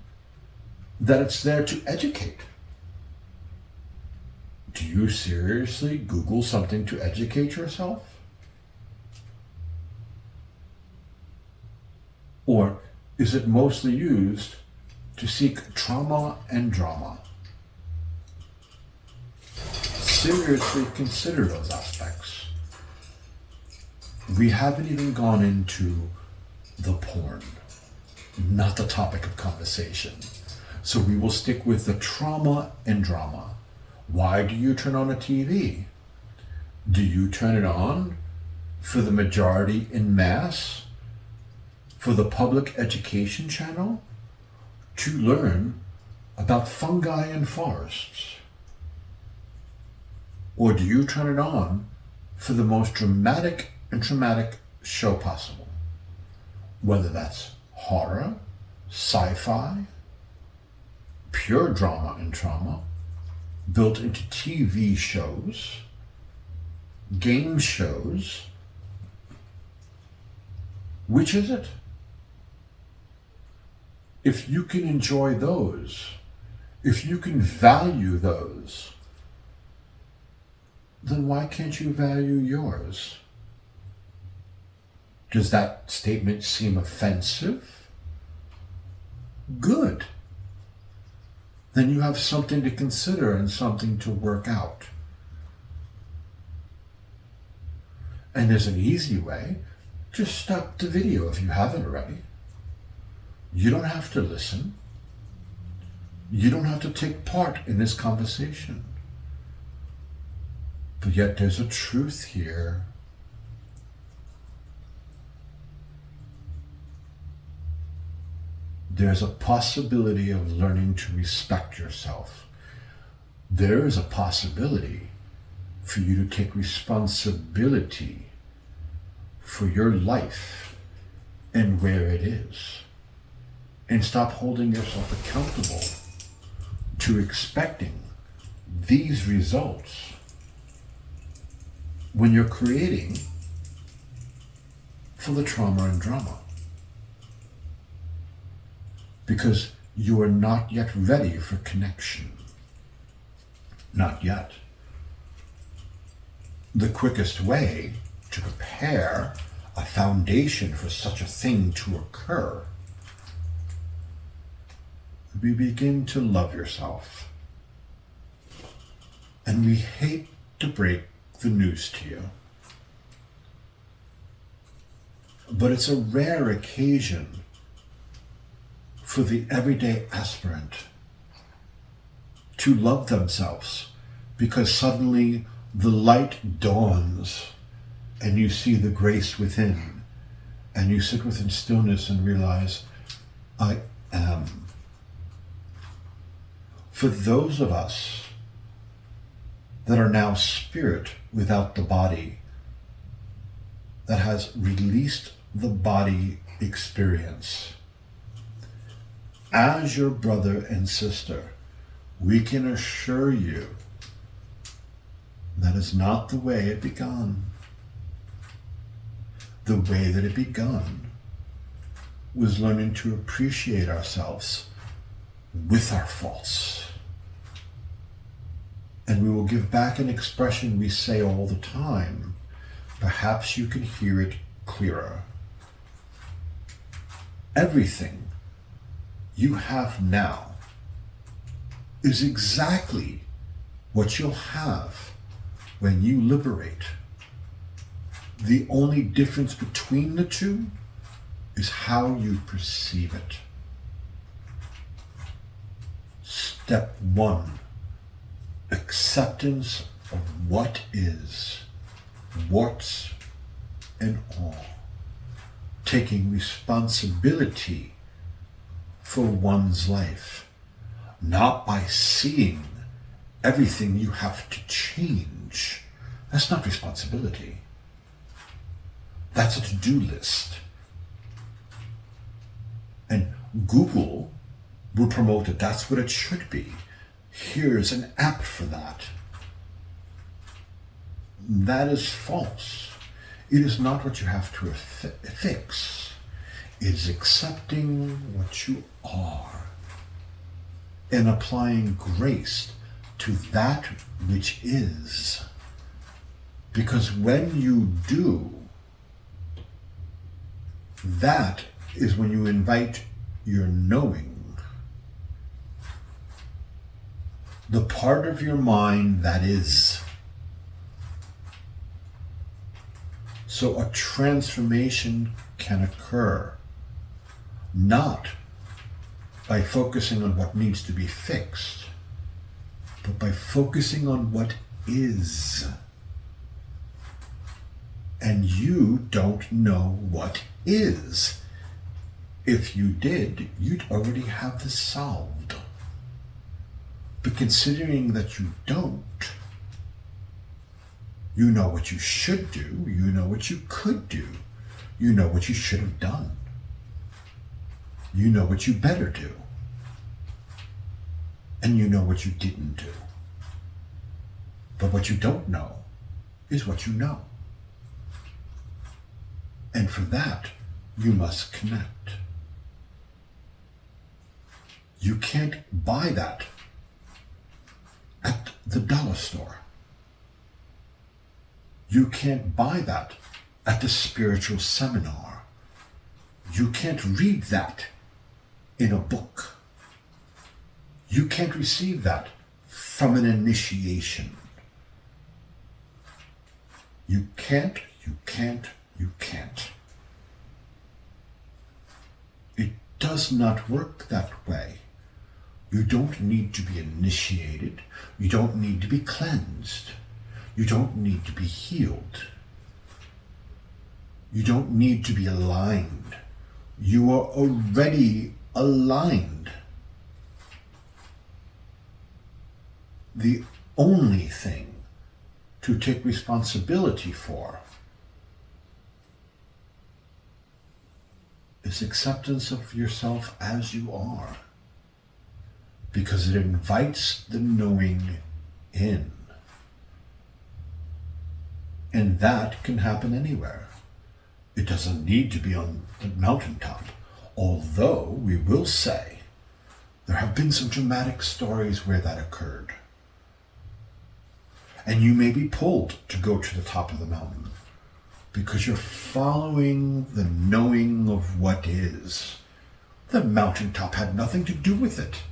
Speaker 1: that it's there to educate. Do you seriously Google something to educate yourself? Or is it mostly used to seek trauma and drama? Seriously consider those aspects. We haven't even gone into the porn, not the topic of conversation. So we will stick with the trauma and drama. Why do you turn on a TV? Do you turn it on for the majority in mass? For the public education channel? To learn about fungi and forests? Or do you turn it on for the most dramatic and traumatic show possible? Whether that's horror, sci-fi, pure drama and trauma, built into TV shows, game shows. Which is it? If you can enjoy those, if you can value those, then why can't you value yours? Does that statement seem offensive? Good. Then you have something to consider and something to work out. And there's an easy way. Just stop the video if you haven't already. You don't have to listen. You don't have to take part in this conversation. But yet there's a truth here. There's a possibility of learning to respect yourself. There is a possibility for you to take responsibility for your life and where it is. And stop holding yourself accountable to expecting these results when you're creating for the trauma and drama. Because you are not yet ready for connection. Not yet. The quickest way to prepare a foundation for such a thing to occur, we begin to love yourself. And we hate to break the news to you. But it's a rare occasion for the everyday aspirant to love themselves, because suddenly the light dawns and you see the grace within, and you sit within stillness and realize, I am. For those of us that are now spirit without the body, that has released the body experience, as your brother and sister, we can assure you that is not the way it began. The way that it began was learning to appreciate ourselves with our faults. And we will give back an expression we say all the time. Perhaps you can hear it clearer. Everything you have now is exactly what you'll have when you liberate. The only difference between the two is how you perceive it. Step 1, acceptance of what is, warts and all. Taking responsibility for one's life, not by seeing everything you have to change. That's not responsibility. That's a to-do list. And Google will promote that that's what it should be. Here's an app for that. That is false. It is not what you have to fix. It is accepting what you are and applying grace to that which is. Because when you do, that is when you invite your knowing, the part of your mind that is. So a transformation can occur not by focusing on what needs to be fixed, but by focusing on what is. And you don't know what is. If you did, you'd already have this solved. But considering that you don't, you know what you should do, you know what you could do, you know what you should have done, you know what you better do, and you know what you didn't do. But what you don't know is what you know. And for that, you must connect. You can't buy that at the dollar store. You can't buy that at the spiritual seminar. You can't read that in a book. You can't receive that from an initiation. You can't. It does not work that way. You don't need to be initiated. You don't need to be cleansed. You don't need to be healed. You don't need to be aligned. You are already aligned. The only thing to take responsibility for is acceptance of yourself as you are, because it invites the knowing in. And that can happen anywhere. It doesn't need to be on the mountaintop, although we will say there have been some dramatic stories where that occurred. And you may be pulled to go to the top of the mountain because you're following the knowing of what is. The mountaintop had nothing to do with it.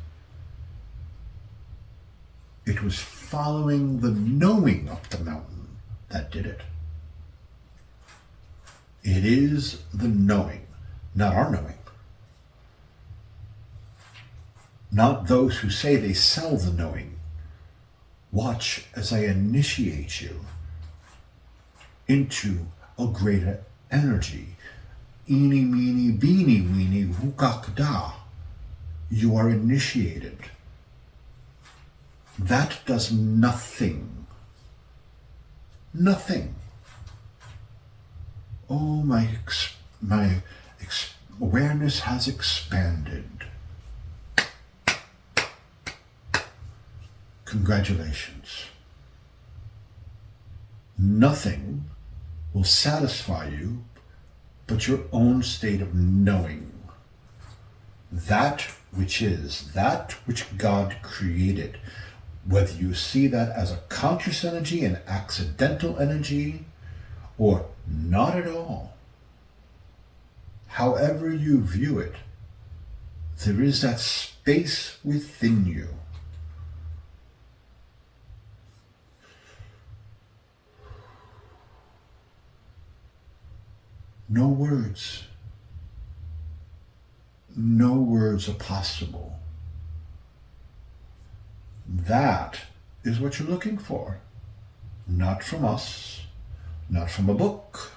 Speaker 1: It was following the knowing up the mountain that did it. It is the knowing, not our knowing. Not those who say they sell the knowing Watch as I initiate you into a greater energy. Eeny, meeny, beeny, weeny, wukakda. You are initiated. That does nothing. Nothing. Oh, my awareness has expanded. Congratulations. Nothing will satisfy you but your own state of knowing. That which is, that which God created, whether you see that as a conscious energy, an accidental energy, or not at all. However you view it, there is that space within you. No words. No words are possible. That is what you're looking for. Not from us, not from a book,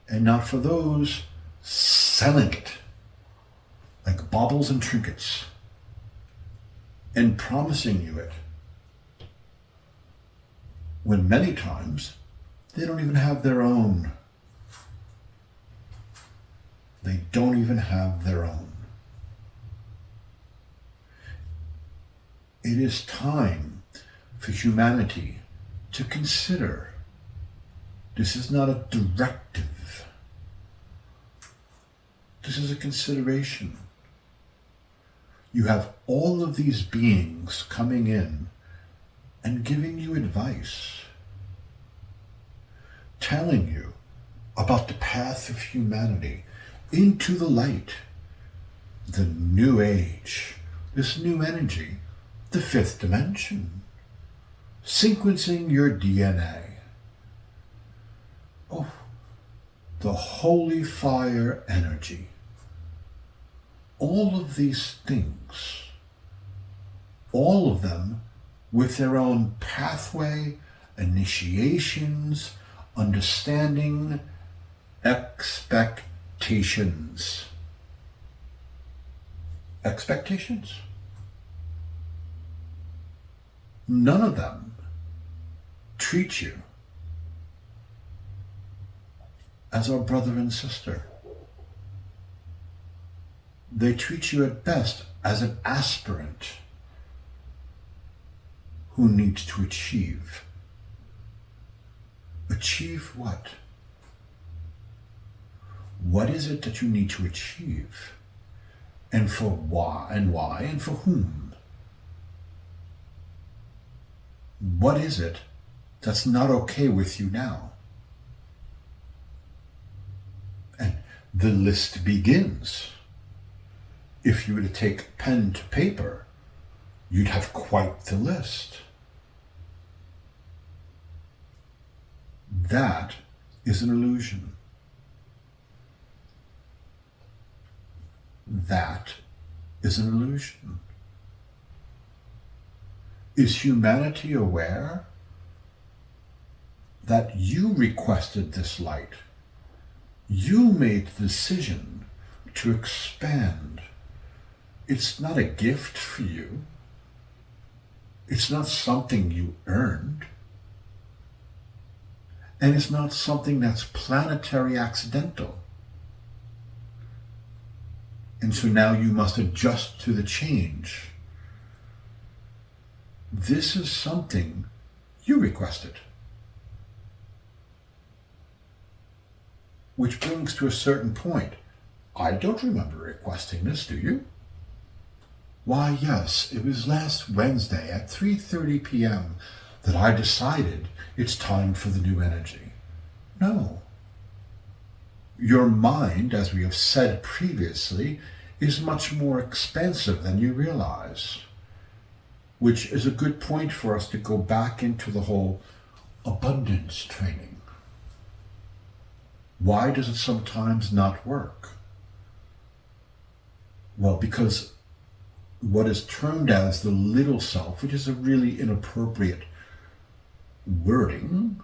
Speaker 1: and not for those selling it like baubles and trinkets and promising you it, when many times they don't even have their own. They don't even have their own. It is time for humanity to consider. This is not a directive. This is a consideration. You have all of these beings coming in and giving you advice, telling you about the path of humanity into the light, the new age, this new energy, the fifth dimension, sequencing your DNA. Oh, the holy fire energy. All of these things, all of them with their own pathway, initiations, understanding, expectations. Expectations? None of them treat you as our brother and sister. They treat you at best as an aspirant who needs to achieve. Achieve what? What is it that you need to achieve? And for why, and for whom? What is it that's not okay with you now? And the list begins. If you were to take pen to paper, you'd have quite the list. That is an illusion. That is an illusion. Is humanity aware that you requested this light? You made the decision to expand. It's not a gift for you. It's not something you earned. And it's not something that's planetary accidental. And so now you must adjust to the change. This is something you requested. Which brings to a certain point. I don't remember requesting this, do you? Why, yes, it was last Wednesday at 3:30 p.m. that I decided it's time for the new energy. No. Your mind, as we have said previously, is much more expansive than you realize, which is a good point for us to go back into the whole abundance training. Why does it sometimes not work? Well, because what is termed as the little self, which is a really inappropriate wording,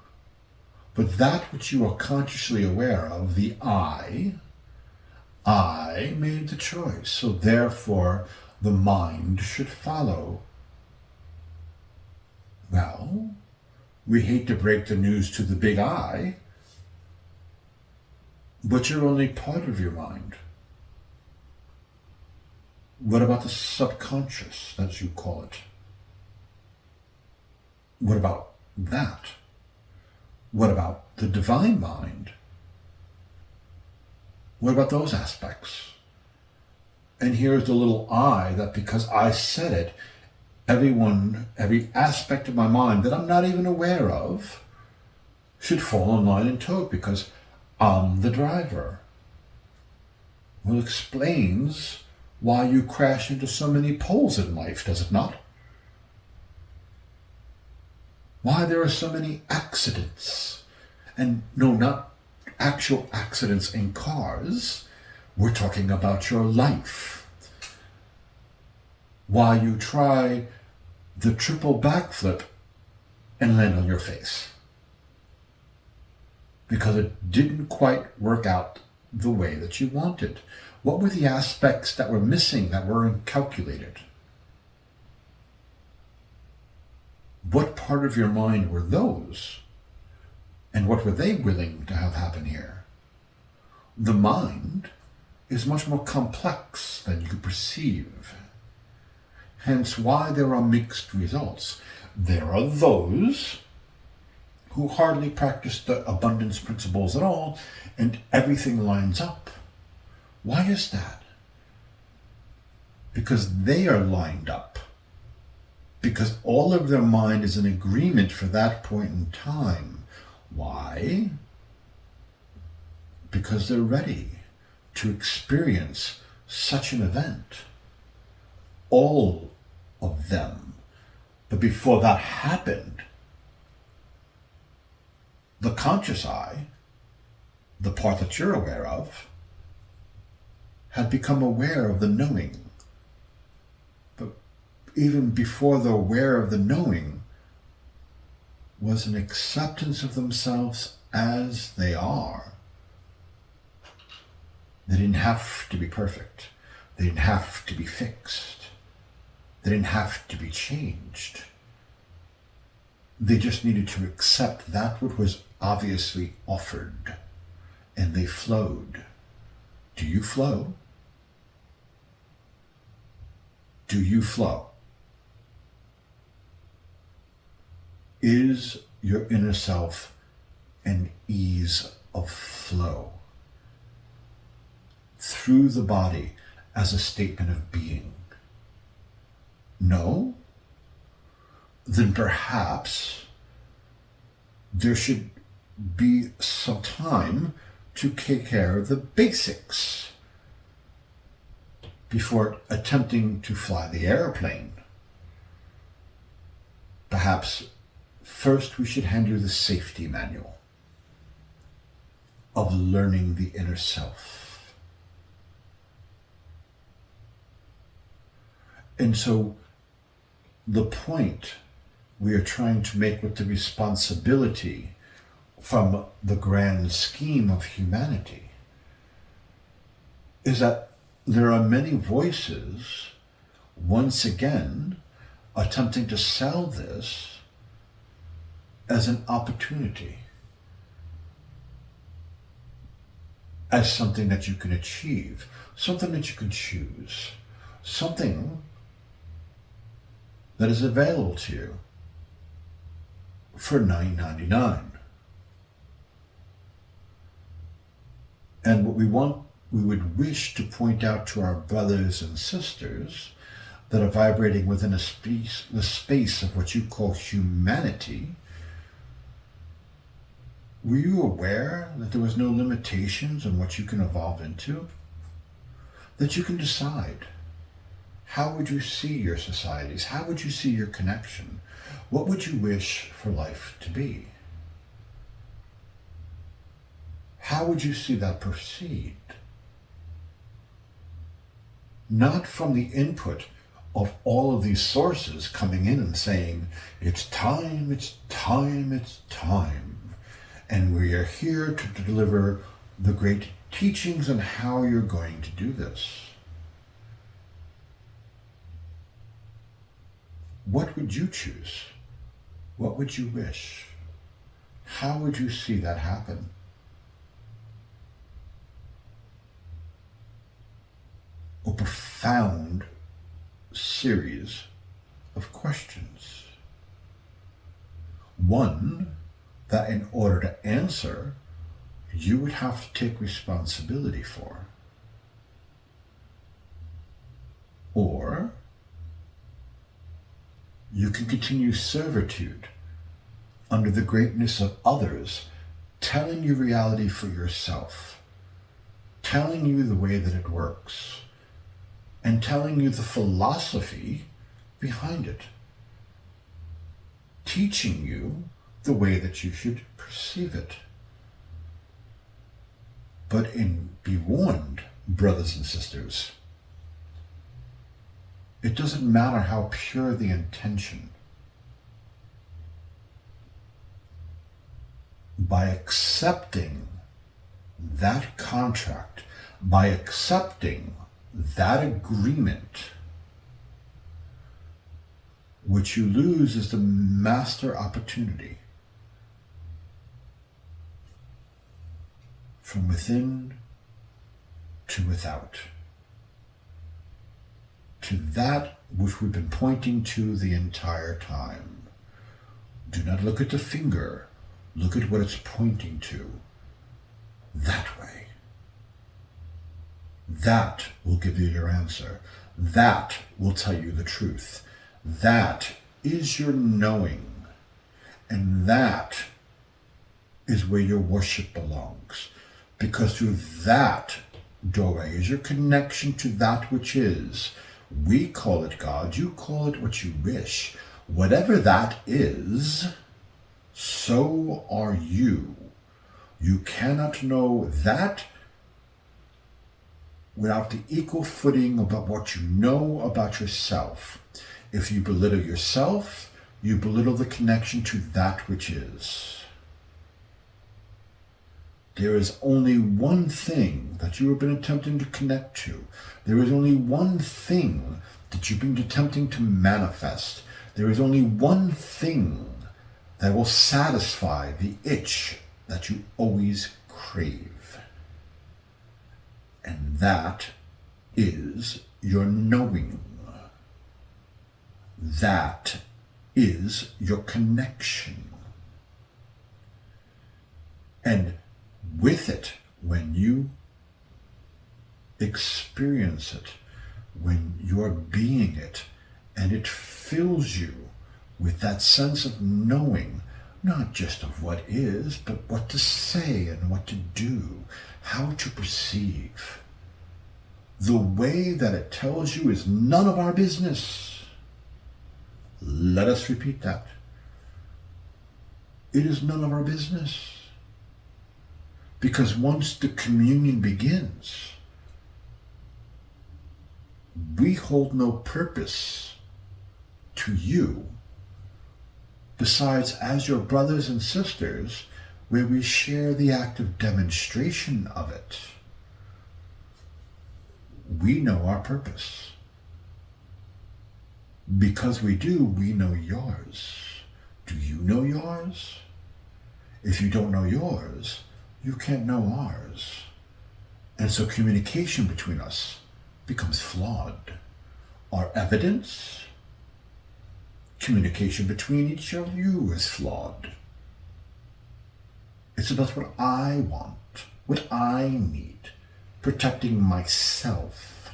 Speaker 1: but that which you are consciously aware of, the I made the choice, so therefore the mind should follow. Well, we hate to break the news to the big I, but you're only part of your mind. What about the subconscious, as you call it? What about that? What about the divine mind? What about those aspects? And here's the little I that because I said it, every aspect of my mind that I'm not even aware of should fall in line and toe because I'm the driver. Well, it explains why you crash into so many poles in life, does it not? Why there are so many accidents. And no, not actual accidents in cars. We're talking about your life. Why you try the triple backflip and land on your face. Because it didn't quite work out the way that you wanted. What were the aspects that were missing, that weren't calculated? What part of your mind were those? And what were they willing to have happen here? The mind is much more complex than you perceive. Hence why there are mixed results. There are those who hardly practice the abundance principles at all, and everything lines up. Why is that? Because they are lined up. Because all of their mind is in agreement for that point in time. Why? Because they're ready to experience such an event. All of them. But before that happened, the conscious I, the part that you're aware of, had become aware of the knowing. But even before the aware of the knowing was an acceptance of themselves as they are. They didn't have to be perfect. They didn't have to be fixed. They didn't have to be changed. They just needed to accept that which was obviously offered, and they flowed. Do you flow? Do you flow? Is your inner self an ease of flow through the body as a statement of being? No? Then perhaps there should be some time to take care of the basics before attempting to fly the airplane. Perhaps first we should hand you the safety manual of learning the inner self. And so the point we are trying to make with the responsibility from the grand scheme of humanity is that there are many voices, once again, attempting to sell this as an opportunity, as something that you can achieve, something that you can choose, something that is available to you for $9.99. And what we would wish to point out to our brothers and sisters that are vibrating within the space of what you call humanity. Were you aware that there was no limitations on what you can evolve into? That you can decide. How would you see your societies? How would you see your connection? What would you wish for life to be? How would you see that proceed? Not from the input of all of these sources coming in and saying, it's time, it's time, it's time. And we are here to deliver the great teachings on how you're going to do this. What would you choose? What would you wish? How would you see that happen? A profound series of questions. One that in order to answer, you would have to take responsibility for. Or you can continue servitude under the greatness of others, telling you reality for yourself, telling you the way that it works, and telling you the philosophy behind it, teaching you the way that you should perceive it. But be warned, brothers and sisters, it doesn't matter how pure the intention. By accepting that contract, by accepting that agreement, what you lose is the master opportunity from within to without, to that which we've been pointing to the entire time. Do not look at the finger, look at what it's pointing to. That way. That will give you your answer. That will tell you the truth. That is your knowing. And that is where your worship belongs. Because through that doorway is your connection to that which is. We call it God, you call it what you wish. Whatever that is, so are you. You cannot know that without the equal footing about what you know about yourself. If you belittle yourself, you belittle the connection to that which is. There is only one thing that you have been attempting to connect to. There is only one thing that you've been attempting to manifest. There is only one thing that will satisfy the itch that you always crave. And that is your knowing. That is your connection. And with it, when you experience it, when you are being it, and it fills you with that sense of knowing, not just of what is, but what to say and what to do, how to perceive. The way that it tells you is none of our business. Let us repeat that. It is none of our business. Because once the communion begins, we hold no purpose to you besides as your brothers and sisters, where we share the act of demonstration of it. We know our purpose. Because we do, we know yours. Do you know yours? If you don't know yours, you can't know ours. And so communication between us becomes flawed. Our evidence, communication between each of you is flawed. It's about what I want, what I need, protecting myself,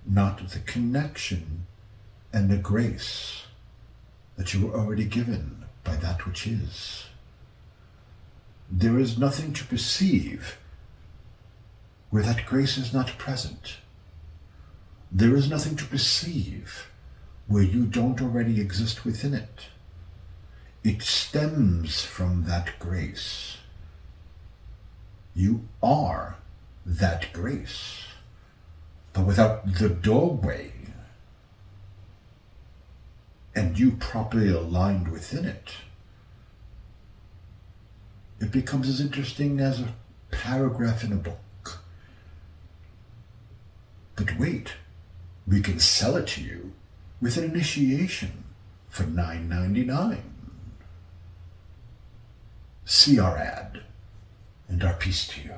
Speaker 1: not the connection and the grace that you were already given by that which is. There is nothing to perceive where that grace is not present. There is nothing to perceive where you don't already exist within it. It stems from that grace. You are that grace. But without the doorway and you properly aligned within it, it becomes as interesting as a paragraph in a book. But wait, we can sell it to you with an initiation for $9.99. See our ad and our piece to you.